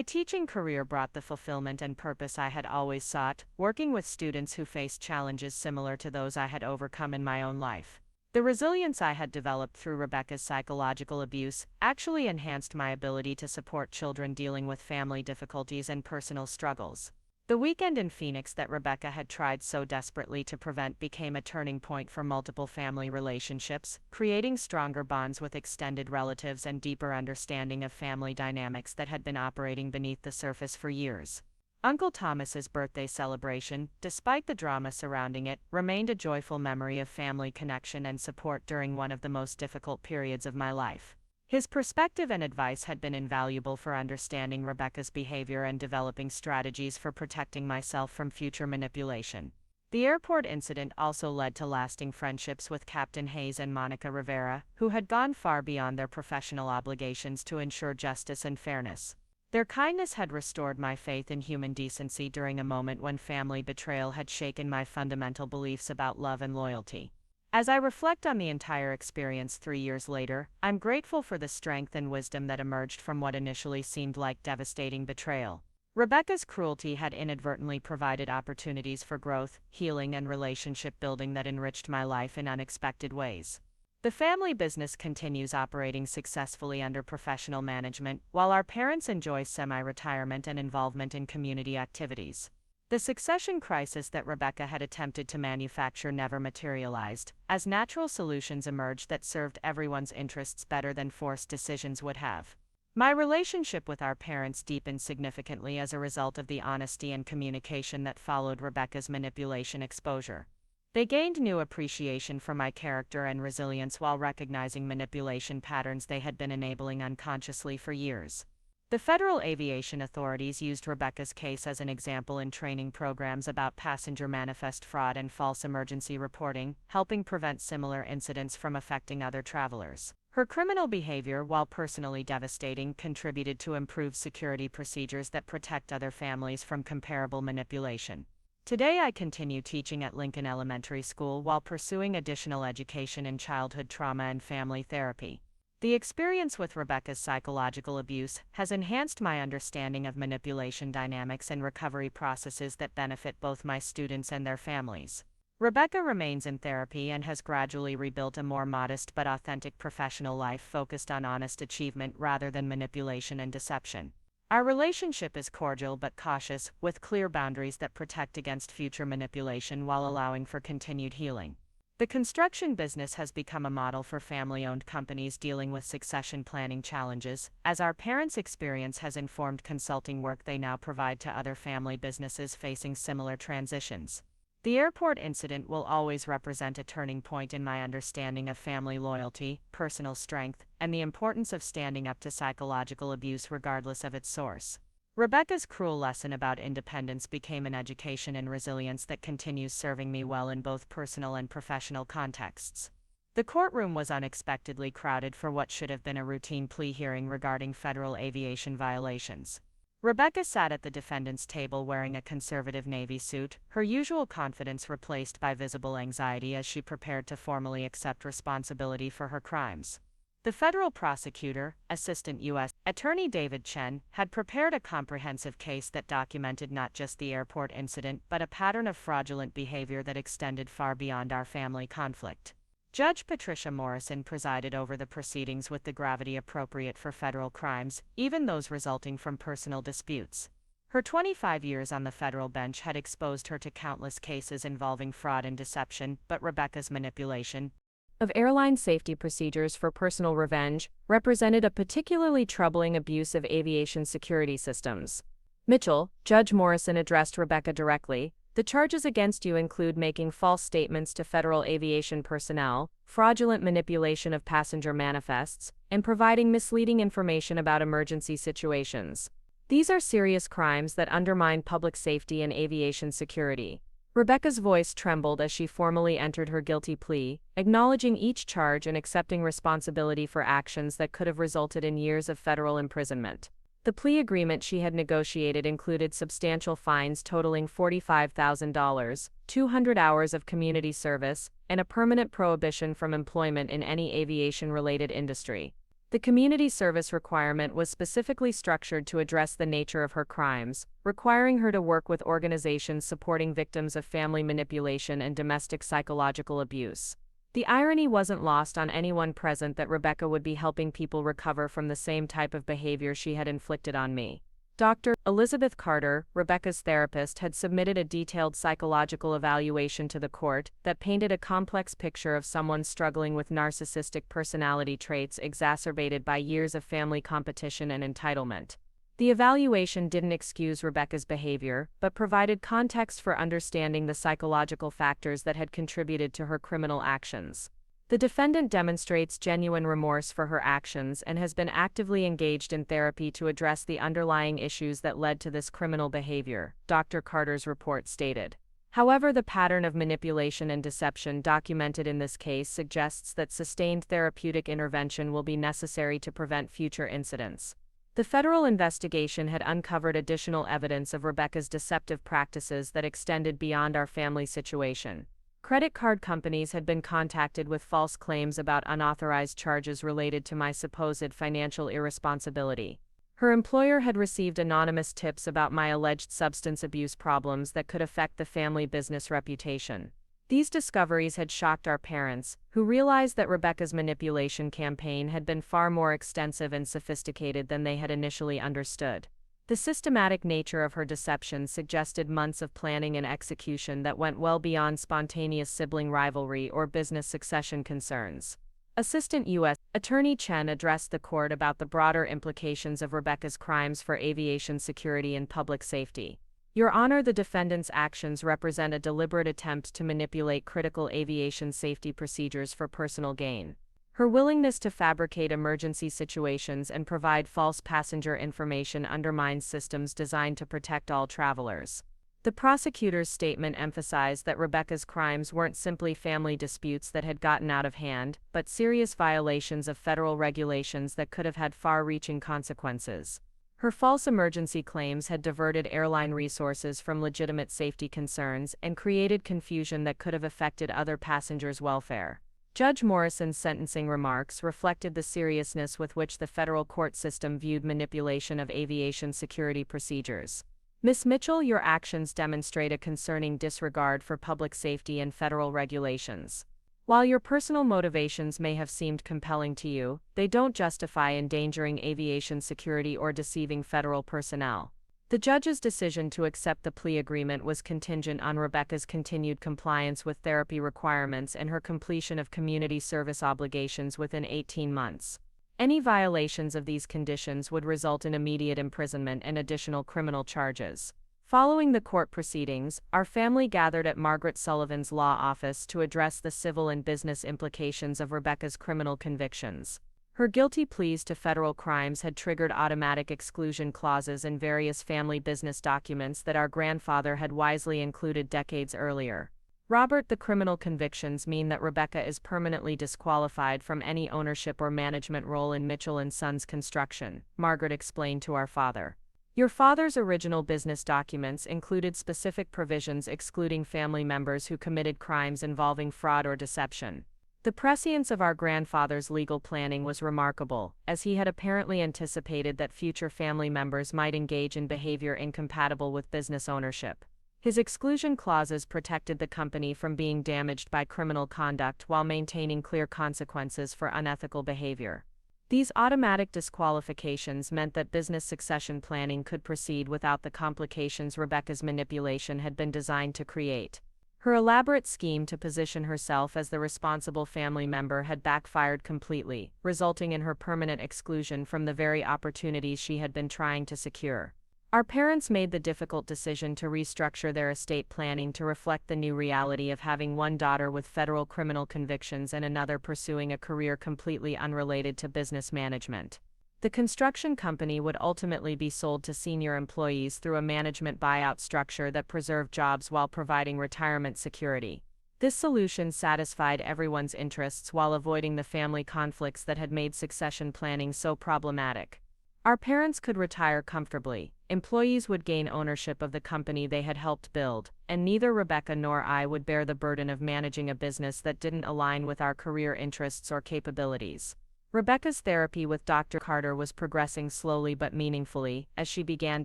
teaching career brought the fulfillment and purpose I had always sought, working with students who faced challenges similar to those I had overcome in my own life. The resilience I had developed through Rebecca's psychological abuse actually enhanced my ability to support children dealing with family difficulties and personal struggles. The weekend in Phoenix that Rebecca had tried so desperately to prevent became a turning point for multiple family relationships, creating stronger bonds with extended relatives and deeper understanding of family dynamics that had been operating beneath the surface for years. Uncle Thomas's birthday celebration, despite the drama surrounding it, remained a joyful memory of family connection and support during one of the most difficult periods of my life. His perspective and advice had been invaluable for understanding Rebecca's behavior and developing strategies for protecting myself from future manipulation. The airport incident also led to lasting friendships with Captain Hayes and Monica Rivera, who had gone far beyond their professional obligations to ensure justice and fairness. Their kindness had restored my faith in human decency during a moment when family betrayal had shaken my fundamental beliefs about love and loyalty. As I reflect on the entire experience 3 years later, I'm grateful for the strength and wisdom that emerged from what initially seemed like devastating betrayal. Rebecca's cruelty had inadvertently provided opportunities for growth, healing, and relationship building that enriched my life in unexpected ways. The family business continues operating successfully under professional management, while our parents enjoy semi-retirement and involvement in community activities. The succession crisis that Rebecca had attempted to manufacture never materialized, as natural solutions emerged that served everyone's interests better than forced decisions would have. My relationship with our parents deepened significantly as a result of the honesty and communication that followed Rebecca's manipulation exposure. They gained new appreciation for my character and resilience while recognizing manipulation patterns they had been enabling unconsciously for years. The federal aviation authorities used Rebecca's case as an example in training programs about passenger manifest fraud and false emergency reporting, helping prevent similar incidents from affecting other travelers. Her criminal behavior, while personally devastating, contributed to improved security procedures that protect other families from comparable manipulation. Today I continue teaching at Lincoln Elementary School while pursuing additional education in childhood trauma and family therapy. The experience with Rebecca's psychological abuse has enhanced my understanding of manipulation dynamics and recovery processes that benefit both my students and their families. Rebecca remains in therapy and has gradually rebuilt a more modest but authentic professional life focused on honest achievement rather than manipulation and deception. Our relationship is cordial but cautious, with clear boundaries that protect against future manipulation while allowing for continued healing. The construction business has become a model for family-owned companies dealing with succession planning challenges, as our parents' experience has informed consulting work they now provide to other family businesses facing similar transitions. The airport incident will always represent a turning point in my understanding of family loyalty, personal strength, and the importance of standing up to psychological abuse regardless of its source. Rebecca's cruel lesson about independence became an education in resilience that continues serving me well in both personal and professional contexts. The courtroom was unexpectedly crowded for what should have been a routine plea hearing regarding federal aviation violations. Rebecca sat at the defendant's table wearing a conservative navy suit, her usual confidence replaced by visible anxiety as she prepared to formally accept responsibility for her crimes. The federal prosecutor, Assistant U.S. Attorney David Chen, had prepared a comprehensive case that documented not just the airport incident but a pattern of fraudulent behavior that extended far beyond our family conflict. Judge Patricia Morrison presided over the proceedings with the gravity appropriate for federal crimes, even those resulting from personal disputes. Her 25 years on the federal bench had exposed her to countless cases involving fraud and deception, but Rebecca's manipulation of airline safety procedures for personal revenge represented a particularly troubling abuse of aviation security systems. Mitchell, Judge Morrison addressed Rebecca directly. The charges against you include making false statements to federal aviation personnel, fraudulent manipulation of passenger manifests, and providing misleading information about emergency situations. These are serious crimes that undermine public safety and aviation security. Rebecca's voice trembled as she formally entered her guilty plea, acknowledging each charge and accepting responsibility for actions that could have resulted in years of federal imprisonment. The plea agreement she had negotiated included substantial fines totaling $45,000, 200 hours of community service, and a permanent prohibition from employment in any aviation-related industry. The community service requirement was specifically structured to address the nature of her crimes, requiring her to work with organizations supporting victims of family manipulation and domestic psychological abuse. The irony wasn't lost on anyone present that Rebecca would be helping people recover from the same type of behavior she had inflicted on me. Dr. Elizabeth Carter, Rebecca's therapist, had submitted a detailed psychological evaluation to the court that painted a complex picture of someone struggling with narcissistic personality traits exacerbated by years of family competition and entitlement. The evaluation didn't excuse Rebecca's behavior, but provided context for understanding the psychological factors that had contributed to her criminal actions. The defendant demonstrates genuine remorse for her actions and has been actively engaged in therapy to address the underlying issues that led to this criminal behavior, Dr. Carter's report stated. However, the pattern of manipulation and deception documented in this case suggests that sustained therapeutic intervention will be necessary to prevent future incidents. The federal investigation had uncovered additional evidence of Rebecca's deceptive practices that extended beyond our family situation. Credit card companies had been contacted with false claims about unauthorized charges related to my supposed financial irresponsibility. Her employer had received anonymous tips about my alleged substance abuse problems that could affect the family business reputation. These discoveries had shocked our parents, who realized that Rebecca's manipulation campaign had been far more extensive and sophisticated than they had initially understood. The systematic nature of her deception suggested months of planning and execution that went well beyond spontaneous sibling rivalry or business succession concerns. Assistant U.S. Attorney Chen addressed the court about the broader implications of Rebecca's crimes for aviation security and public safety. Your Honor, the defendant's actions represent a deliberate attempt to manipulate critical aviation safety procedures for personal gain. Her willingness to fabricate emergency situations and provide false passenger information undermines systems designed to protect all travelers. The prosecutor's statement emphasized that Rebecca's crimes weren't simply family disputes that had gotten out of hand, but serious violations of federal regulations that could have had far-reaching consequences. Her false emergency claims had diverted airline resources from legitimate safety concerns and created confusion that could have affected other passengers' welfare. Judge Morrison's sentencing remarks reflected the seriousness with which the federal court system viewed manipulation of aviation security procedures. Ms. Mitchell, your actions demonstrate a concerning disregard for public safety and federal regulations. While your personal motivations may have seemed compelling to you, they don't justify endangering aviation security or deceiving federal personnel. The judge's decision to accept the plea agreement was contingent on Rebecca's continued compliance with therapy requirements and her completion of community service obligations within 18 months. Any violations of these conditions would result in immediate imprisonment and additional criminal charges. Following the court proceedings, our family gathered at Margaret Sullivan's law office to address the civil and business implications of Rebecca's criminal convictions. Her guilty pleas to federal crimes had triggered automatic exclusion clauses in various family business documents that our grandfather had wisely included decades earlier. Robert, the criminal convictions mean that Rebecca is permanently disqualified from any ownership or management role in Mitchell & Sons construction, Margaret explained to our father. Your father's original business documents included specific provisions excluding family members who committed crimes involving fraud or deception. The prescience of our grandfather's legal planning was remarkable, as he had apparently anticipated that future family members might engage in behavior incompatible with business ownership. His exclusion clauses protected the company from being damaged by criminal conduct while maintaining clear consequences for unethical behavior. These automatic disqualifications meant that business succession planning could proceed without the complications Rebecca's manipulation had been designed to create. Her elaborate scheme to position herself as the responsible family member had backfired completely, resulting in her permanent exclusion from the very opportunities she had been trying to secure. Our parents made the difficult decision to restructure their estate planning to reflect the new reality of having one daughter with federal criminal convictions and another pursuing a career completely unrelated to business management. The construction company would ultimately be sold to senior employees through a management buyout structure that preserved jobs while providing retirement security. This solution satisfied everyone's interests while avoiding the family conflicts that had made succession planning so problematic. Our parents could retire comfortably, employees would gain ownership of the company they had helped build, and neither Rebecca nor I would bear the burden of managing a business that didn't align with our career interests or capabilities. Rebecca's therapy with Dr. Carter was progressing slowly but meaningfully, as she began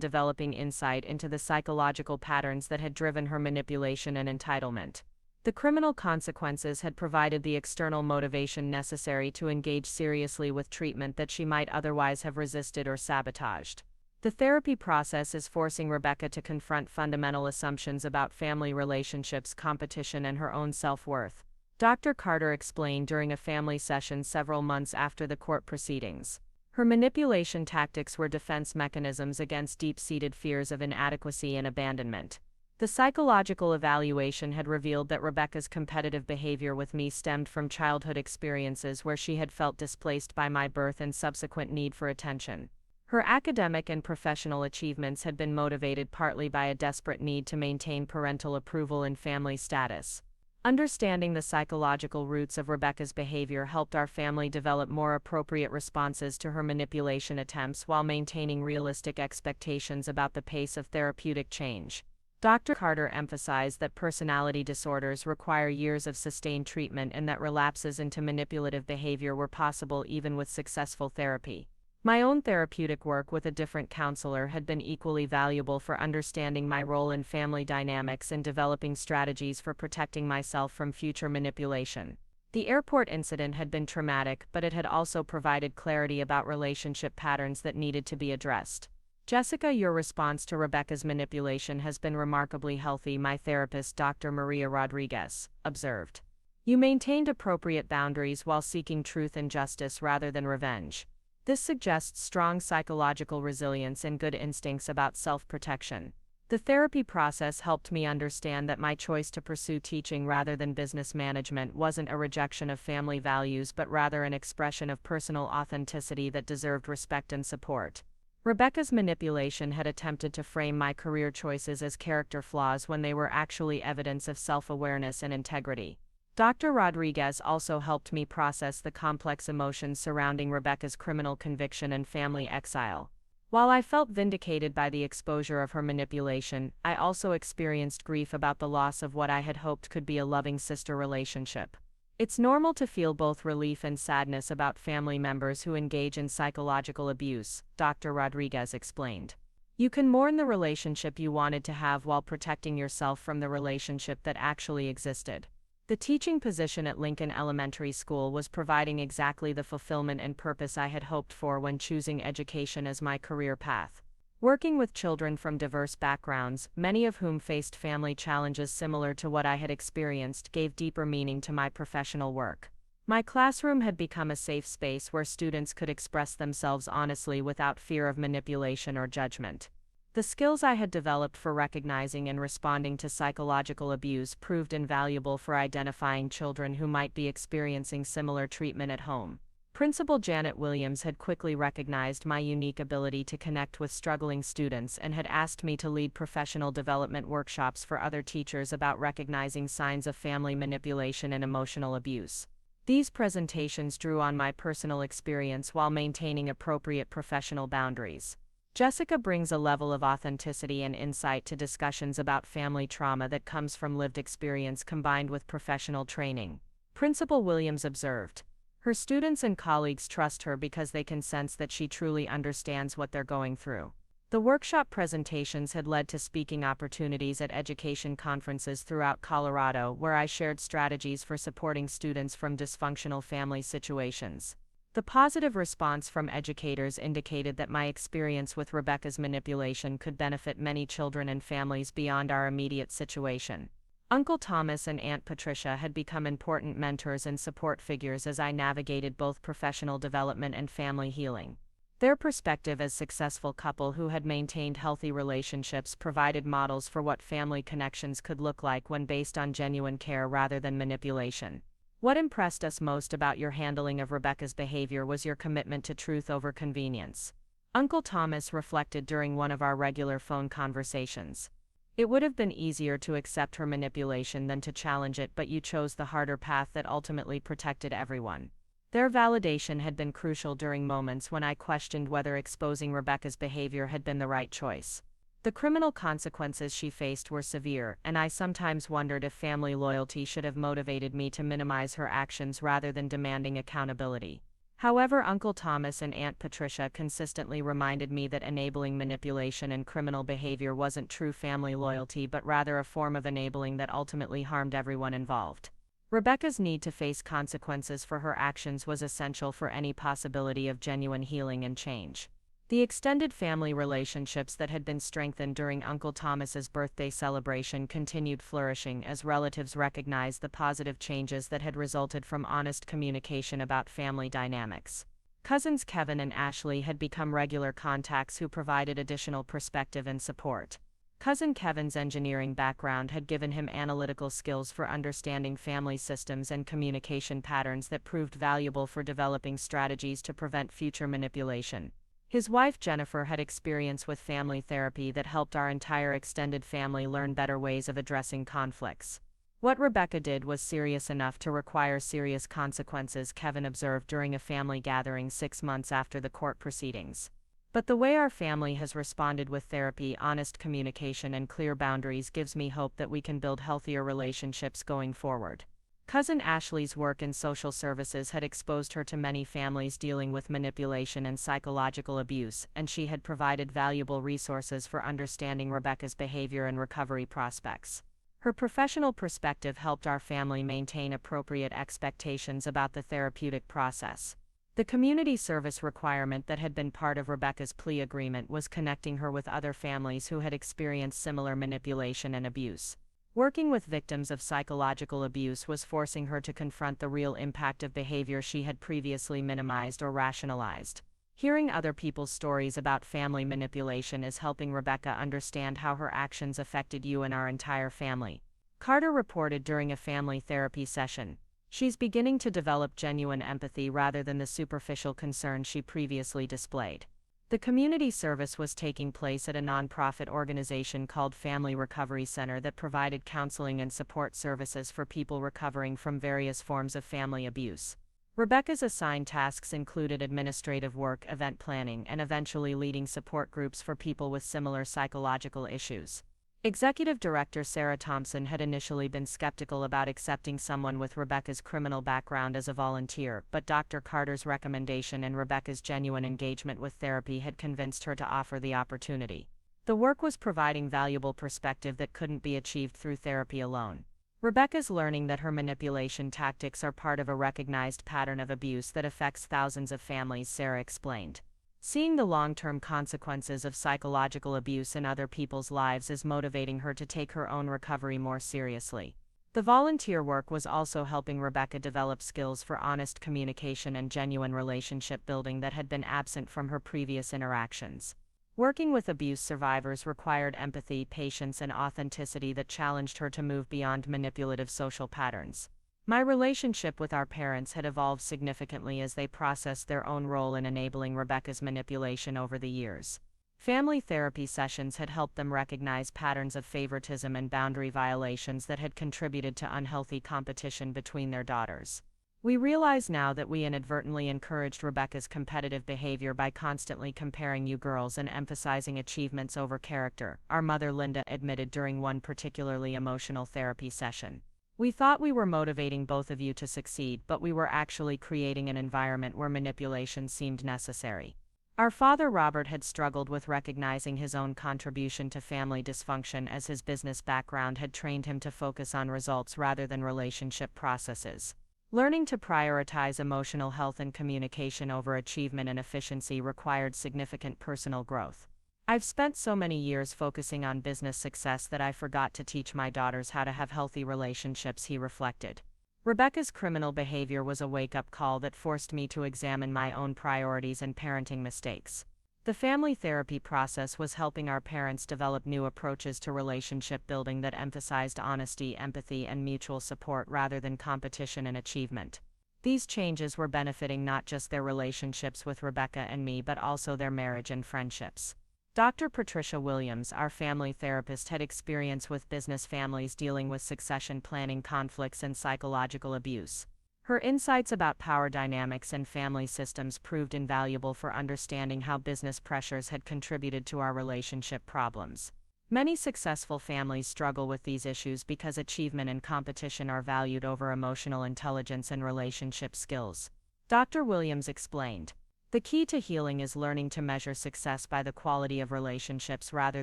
developing insight into the psychological patterns that had driven her manipulation and entitlement. The criminal consequences had provided the external motivation necessary to engage seriously with treatment that she might otherwise have resisted or sabotaged. The therapy process is forcing Rebecca to confront fundamental assumptions about family relationships, competition, and her own self-worth. Dr. Carter explained during a family session several months after the court proceedings. Her manipulation tactics were defense mechanisms against deep-seated fears of inadequacy and abandonment. The psychological evaluation had revealed that Rebecca's competitive behavior with me stemmed from childhood experiences where she had felt displaced by my birth and subsequent need for attention. Her academic and professional achievements had been motivated partly by a desperate need to maintain parental approval and family status. Understanding the psychological roots of Rebecca's behavior helped our family develop more appropriate responses to her manipulation attempts while maintaining realistic expectations about the pace of therapeutic change. Dr. Carter emphasized that personality disorders require years of sustained treatment and that relapses into manipulative behavior were possible even with successful therapy. My own therapeutic work with a different counselor had been equally valuable for understanding my role in family dynamics and developing strategies for protecting myself from future manipulation. The airport incident had been traumatic, but it had also provided clarity about relationship patterns that needed to be addressed. Jessica, your response to Rebecca's manipulation has been remarkably healthy, my therapist, Dr. Maria Rodriguez, observed. You maintained appropriate boundaries while seeking truth and justice rather than revenge. This suggests strong psychological resilience and good instincts about self-protection. The therapy process helped me understand that my choice to pursue teaching rather than business management wasn't a rejection of family values but rather an expression of personal authenticity that deserved respect and support. Rebecca's manipulation had attempted to frame my career choices as character flaws when they were actually evidence of self-awareness and integrity. Dr. Rodriguez also helped me process the complex emotions surrounding Rebecca's criminal conviction and family exile. While I felt vindicated by the exposure of her manipulation, I also experienced grief about the loss of what I had hoped could be a loving sister relationship. It's normal to feel both relief and sadness about family members who engage in psychological abuse, Dr. Rodriguez explained. You can mourn the relationship you wanted to have while protecting yourself from the relationship that actually existed. The teaching position at Lincoln Elementary School was providing exactly the fulfillment and purpose I had hoped for when choosing education as my career path. Working with children from diverse backgrounds, many of whom faced family challenges similar to what I had experienced, gave deeper meaning to my professional work. My classroom had become a safe space where students could express themselves honestly without fear of manipulation or judgment. The skills I had developed for recognizing and responding to psychological abuse proved invaluable for identifying children who might be experiencing similar treatment at home. Principal Janet Williams had quickly recognized my unique ability to connect with struggling students and had asked me to lead professional development workshops for other teachers about recognizing signs of family manipulation and emotional abuse. These presentations drew on my personal experience while maintaining appropriate professional boundaries. Jessica brings a level of authenticity and insight to discussions about family trauma that comes from lived experience combined with professional training, Principal Williams observed. Her students and colleagues trust her because they can sense that she truly understands what they're going through. The workshop presentations had led to speaking opportunities at education conferences throughout Colorado, where I shared strategies for supporting students from dysfunctional family situations. The positive response from educators indicated that my experience with Rebecca's manipulation could benefit many children and families beyond our immediate situation. Uncle Thomas and Aunt Patricia had become important mentors and support figures as I navigated both professional development and family healing. Their perspective as successful couple who had maintained healthy relationships provided models for what family connections could look like when based on genuine care rather than manipulation. What impressed us most about your handling of Rebecca's behavior was your commitment to truth over convenience. Uncle Thomas reflected during one of our regular phone conversations. It would have been easier to accept her manipulation than to challenge it, but you chose the harder path that ultimately protected everyone. Their validation had been crucial during moments when I questioned whether exposing Rebecca's behavior had been the right choice. The criminal consequences she faced were severe, and I sometimes wondered if family loyalty should have motivated me to minimize her actions rather than demanding accountability. However, Uncle Thomas and Aunt Patricia consistently reminded me that enabling manipulation and criminal behavior wasn't true family loyalty but rather a form of enabling that ultimately harmed everyone involved. Rebecca's need to face consequences for her actions was essential for any possibility of genuine healing and change. The extended family relationships that had been strengthened during Uncle Thomas's birthday celebration continued flourishing as relatives recognized the positive changes that had resulted from honest communication about family dynamics. Cousins Kevin and Ashley had become regular contacts who provided additional perspective and support. Cousin Kevin's engineering background had given him analytical skills for understanding family systems and communication patterns that proved valuable for developing strategies to prevent future manipulation. His wife Jennifer had experience with family therapy that helped our entire extended family learn better ways of addressing conflicts. What Rebecca did was serious enough to require serious consequences, Kevin observed during a family gathering 6 months after the court proceedings. But the way our family has responded with therapy, honest communication, and clear boundaries gives me hope that we can build healthier relationships going forward. Cousin Ashley's work in social services had exposed her to many families dealing with manipulation and psychological abuse, and she had provided valuable resources for understanding Rebecca's behavior and recovery prospects. Her professional perspective helped our family maintain appropriate expectations about the therapeutic process. The community service requirement that had been part of Rebecca's plea agreement was connecting her with other families who had experienced similar manipulation and abuse. Working with victims of psychological abuse was forcing her to confront the real impact of behavior she had previously minimized or rationalized. Hearing other people's stories about family manipulation is helping Rebecca understand how her actions affected you and our entire family. Carter reported during a family therapy session. She's beginning to develop genuine empathy rather than the superficial concern she previously displayed. The community service was taking place at a nonprofit organization called Family Recovery Center that provided counseling and support services for people recovering from various forms of family abuse. Rebecca's assigned tasks included administrative work, event planning, and eventually leading support groups for people with similar psychological issues. Executive Director Sarah Thompson had initially been skeptical about accepting someone with Rebecca's criminal background as a volunteer, but Dr. Carter's recommendation and Rebecca's genuine engagement with therapy had convinced her to offer the opportunity. The work was providing valuable perspective that couldn't be achieved through therapy alone. Rebecca's learning that her manipulation tactics are part of a recognized pattern of abuse that affects thousands of families, Sarah explained. Seeing the long-term consequences of psychological abuse in other people's lives is motivating her to take her own recovery more seriously. The volunteer work was also helping Rebecca develop skills for honest communication and genuine relationship building that had been absent from her previous interactions. Working with abuse survivors required empathy, patience, and authenticity that challenged her to move beyond manipulative social patterns. My relationship with our parents had evolved significantly as they processed their own role in enabling Rebecca's manipulation over the years. Family therapy sessions had helped them recognize patterns of favoritism and boundary violations that had contributed to unhealthy competition between their daughters. We realize now that we inadvertently encouraged Rebecca's competitive behavior by constantly comparing you girls and emphasizing achievements over character, our mother Linda admitted during one particularly emotional therapy session. We thought we were motivating both of you to succeed, but we were actually creating an environment where manipulation seemed necessary. Our father Robert had struggled with recognizing his own contribution to family dysfunction as his business background had trained him to focus on results rather than relationship processes. Learning to prioritize emotional health and communication over achievement and efficiency required significant personal growth. I've spent so many years focusing on business success that I forgot to teach my daughters how to have healthy relationships, he reflected. Rebecca's criminal behavior was a wake-up call that forced me to examine my own priorities and parenting mistakes. The family therapy process was helping our parents develop new approaches to relationship building that emphasized honesty, empathy, and mutual support rather than competition and achievement. These changes were benefiting not just their relationships with Rebecca and me but also their marriage and friendships. Dr. Patricia Williams, our family therapist, had experience with business families dealing with succession planning conflicts and psychological abuse. Her insights about power dynamics and family systems proved invaluable for understanding how business pressures had contributed to our relationship problems. Many successful families struggle with these issues because achievement and competition are valued over emotional intelligence and relationship skills. Dr. Williams explained, "The key to healing is learning to measure success by the quality of relationships rather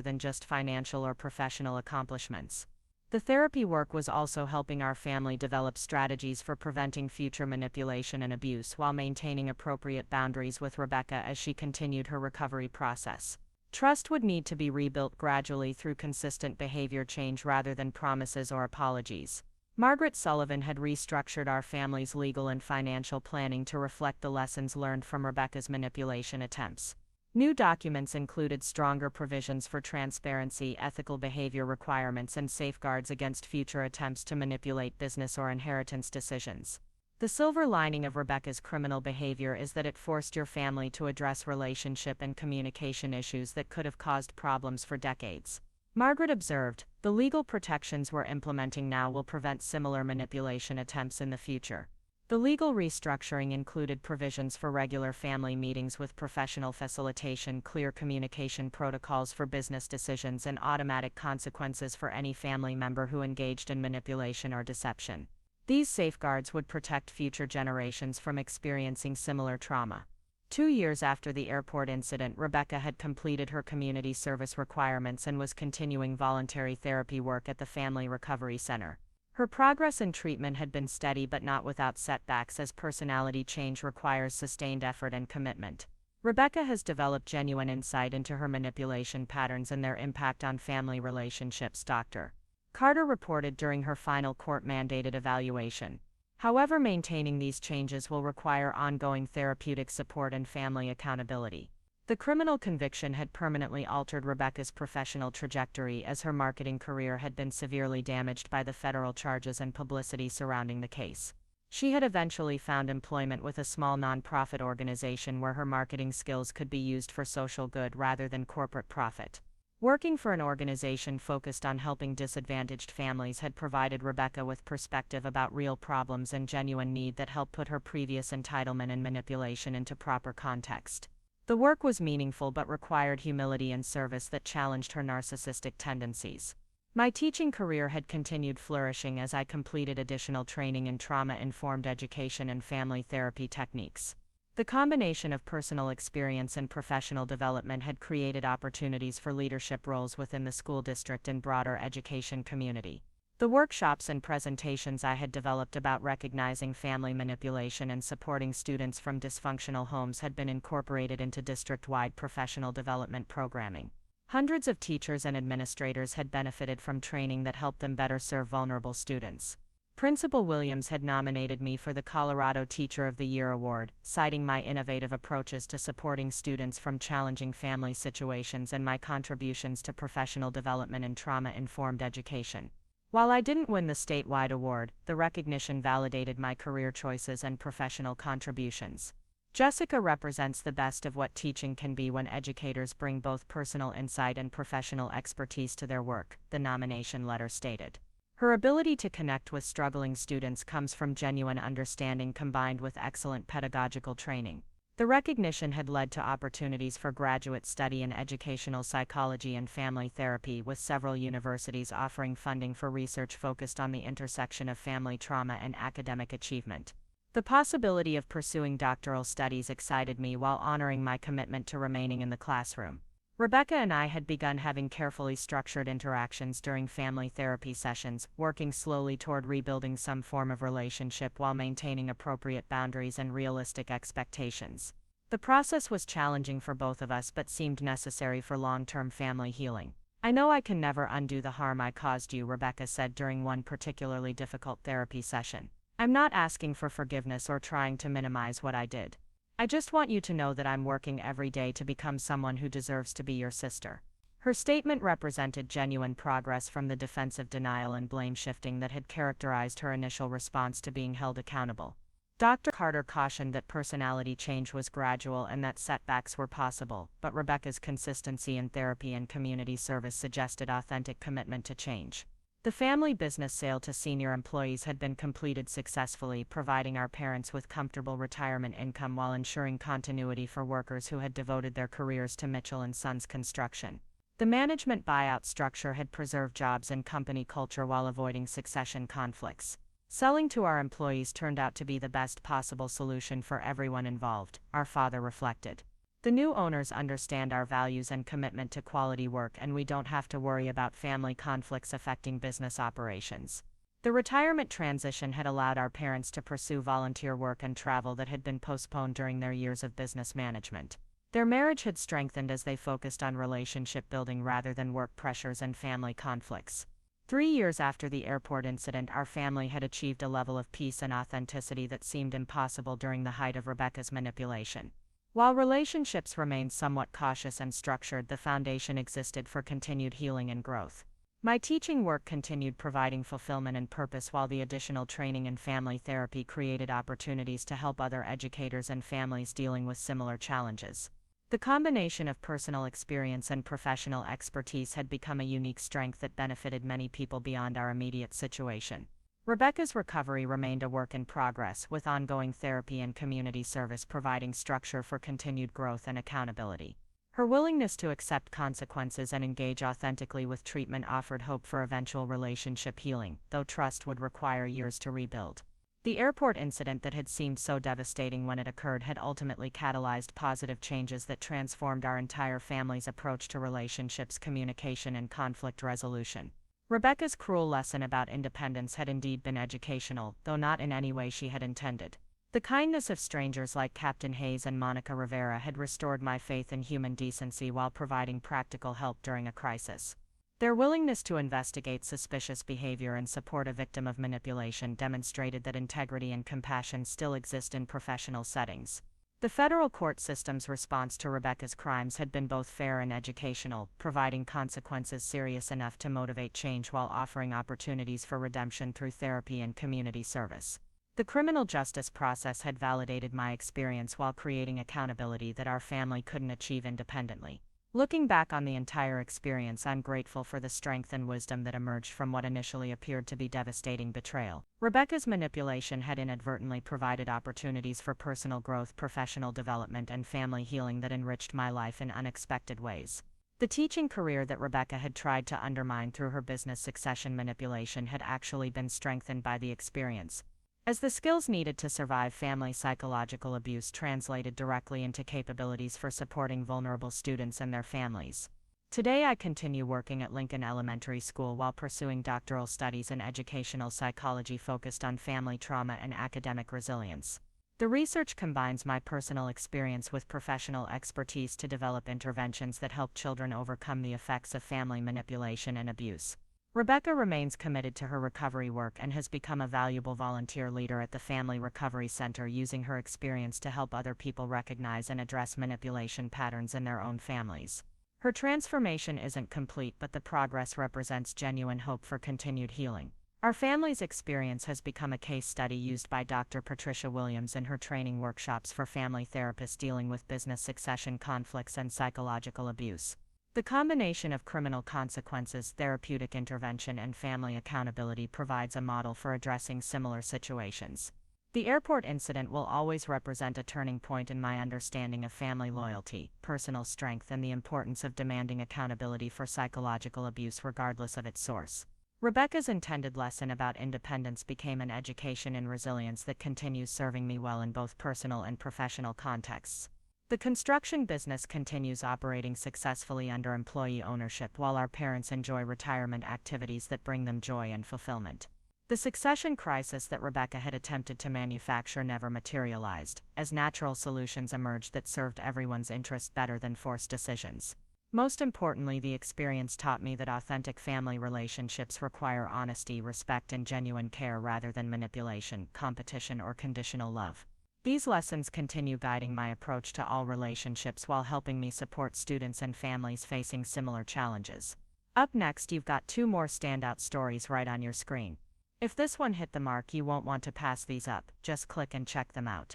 than just financial or professional accomplishments." The therapy work was also helping our family develop strategies for preventing future manipulation and abuse while maintaining appropriate boundaries with Rebecca as she continued her recovery process. Trust would need to be rebuilt gradually through consistent behavior change rather than promises or apologies. Margaret Sullivan had restructured our family's legal and financial planning to reflect the lessons learned from Rebecca's manipulation attempts. New documents included stronger provisions for transparency, ethical behavior requirements, and safeguards against future attempts to manipulate business or inheritance decisions. The silver lining of Rebecca's criminal behavior is that it forced your family to address relationship and communication issues that could have caused problems for decades. Margaret observed, "The legal protections we're implementing now will prevent similar manipulation attempts in the future." The legal restructuring included provisions for regular family meetings with professional facilitation, clear communication protocols for business decisions, and automatic consequences for any family member who engaged in manipulation or deception. These safeguards would protect future generations from experiencing similar trauma. 2 years after the airport incident, Rebecca had completed her community service requirements and was continuing voluntary therapy work at the Family Recovery Center. Her progress in treatment had been steady but not without setbacks, as personality change requires sustained effort and commitment. Rebecca has developed genuine insight into her manipulation patterns and their impact on family relationships, Dr. Carter reported during her final court-mandated evaluation. However, maintaining these changes will require ongoing therapeutic support and family accountability. The criminal conviction had permanently altered Rebecca's professional trajectory, as her marketing career had been severely damaged by the federal charges and publicity surrounding the case. She had eventually found employment with a small nonprofit organization where her marketing skills could be used for social good rather than corporate profit. Working for an organization focused on helping disadvantaged families had provided Rebecca with perspective about real problems and genuine need that helped put her previous entitlement and manipulation into proper context. The work was meaningful but required humility and service that challenged her narcissistic tendencies. My teaching career had continued flourishing as I completed additional training in trauma-informed education and family therapy techniques. The combination of personal experience and professional development had created opportunities for leadership roles within the school district and broader education community. The workshops and presentations I had developed about recognizing family manipulation and supporting students from dysfunctional homes had been incorporated into district-wide professional development programming. Hundreds of teachers and administrators had benefited from training that helped them better serve vulnerable students. Principal Williams had nominated me for the Colorado Teacher of the Year award, citing my innovative approaches to supporting students from challenging family situations and my contributions to professional development and trauma-informed education. While I didn't win the statewide award, the recognition validated my career choices and professional contributions. Jessica represents the best of what teaching can be when educators bring both personal insight and professional expertise to their work, the nomination letter stated. Her ability to connect with struggling students comes from genuine understanding combined with excellent pedagogical training. The recognition had led to opportunities for graduate study in educational psychology and family therapy, with several universities offering funding for research focused on the intersection of family trauma and academic achievement. The possibility of pursuing doctoral studies excited me while honoring my commitment to remaining in the classroom. Rebecca and I had begun having carefully structured interactions during family therapy sessions, working slowly toward rebuilding some form of relationship while maintaining appropriate boundaries and realistic expectations. The process was challenging for both of us but seemed necessary for long-term family healing. "I know I can never undo the harm I caused you," Rebecca said during one particularly difficult therapy session. "I'm not asking for forgiveness or trying to minimize what I did. I just want you to know that I'm working every day to become someone who deserves to be your sister." Her statement represented genuine progress from the defensive denial and blame shifting that had characterized her initial response to being held accountable. Dr. Carter cautioned that personality change was gradual and that setbacks were possible, but Rebecca's consistency in therapy and community service suggested authentic commitment to change. The family business sale to senior employees had been completed successfully, providing our parents with comfortable retirement income while ensuring continuity for workers who had devoted their careers to Mitchell & Sons construction. The management buyout structure had preserved jobs and company culture while avoiding succession conflicts. Selling to our employees turned out to be the best possible solution for everyone involved, our father reflected. "The new owners understand our values and commitment to quality work, and we don't have to worry about family conflicts affecting business operations." The retirement transition had allowed our parents to pursue volunteer work and travel that had been postponed during their years of business management. Their marriage had strengthened as they focused on relationship building rather than work pressures and family conflicts. 3 years after the airport incident, our family had achieved a level of peace and authenticity that seemed impossible during the height of Rebecca's manipulation. While relationships remained somewhat cautious and structured, the foundation existed for continued healing and growth. My teaching work continued, providing fulfillment and purpose, while the additional training in family therapy created opportunities to help other educators and families dealing with similar challenges. The combination of personal experience and professional expertise had become a unique strength that benefited many people beyond our immediate situation. Rebecca's recovery remained a work in progress, with ongoing therapy and community service providing structure for continued growth and accountability. Her willingness to accept consequences and engage authentically with treatment offered hope for eventual relationship healing, though trust would require years to rebuild. The airport incident that had seemed so devastating when it occurred had ultimately catalyzed positive changes that transformed our entire family's approach to relationships, communication, and conflict resolution. Rebecca's cruel lesson about independence had indeed been educational, though not in any way she had intended. The kindness of strangers like Captain Hayes and Monica Rivera had restored my faith in human decency while providing practical help during a crisis. Their willingness to investigate suspicious behavior and support a victim of manipulation demonstrated that integrity and compassion still exist in professional settings. The federal court system's response to Rebecca's crimes had been both fair and educational, providing consequences serious enough to motivate change while offering opportunities for redemption through therapy and community service. The criminal justice process had validated my experience while creating accountability that our family couldn't achieve independently. Looking back on the entire experience, I'm grateful for the strength and wisdom that emerged from what initially appeared to be devastating betrayal. Rebecca's manipulation had inadvertently provided opportunities for personal growth, professional development, and family healing that enriched my life in unexpected ways. The teaching career that Rebecca had tried to undermine through her business succession manipulation had actually been strengthened by the experience, as the skills needed to survive family psychological abuse translated directly into capabilities for supporting vulnerable students and their families. Today I continue working at Lincoln Elementary School while pursuing doctoral studies in educational psychology focused on family trauma and academic resilience. The research combines my personal experience with professional expertise to develop interventions that help children overcome the effects of family manipulation and abuse. Rebecca remains committed to her recovery work and has become a valuable volunteer leader at the Family Recovery Center, using her experience to help other people recognize and address manipulation patterns in their own families. Her transformation isn't complete, but the progress represents genuine hope for continued healing. Our family's experience has become a case study used by Dr. Patricia Williams in her training workshops for family therapists dealing with business succession conflicts and psychological abuse. The combination of criminal consequences, therapeutic intervention, and family accountability provides a model for addressing similar situations. The airport incident will always represent a turning point in my understanding of family loyalty, personal strength, and the importance of demanding accountability for psychological abuse regardless of its source. Rebecca's intended lesson about independence became an education in resilience that continues serving me well in both personal and professional contexts. The construction business continues operating successfully under employee ownership while our parents enjoy retirement activities that bring them joy and fulfillment. The succession crisis that Rebecca had attempted to manufacture never materialized, as natural solutions emerged that served everyone's interest better than forced decisions. Most importantly, the experience taught me that authentic family relationships require honesty, respect, and genuine care rather than manipulation, competition, or conditional love. These lessons continue guiding my approach to all relationships while helping me support students and families facing similar challenges. Up next, you've got two more standout stories right on your screen. If this one hit the mark, you won't want to pass these up, just click and check them out.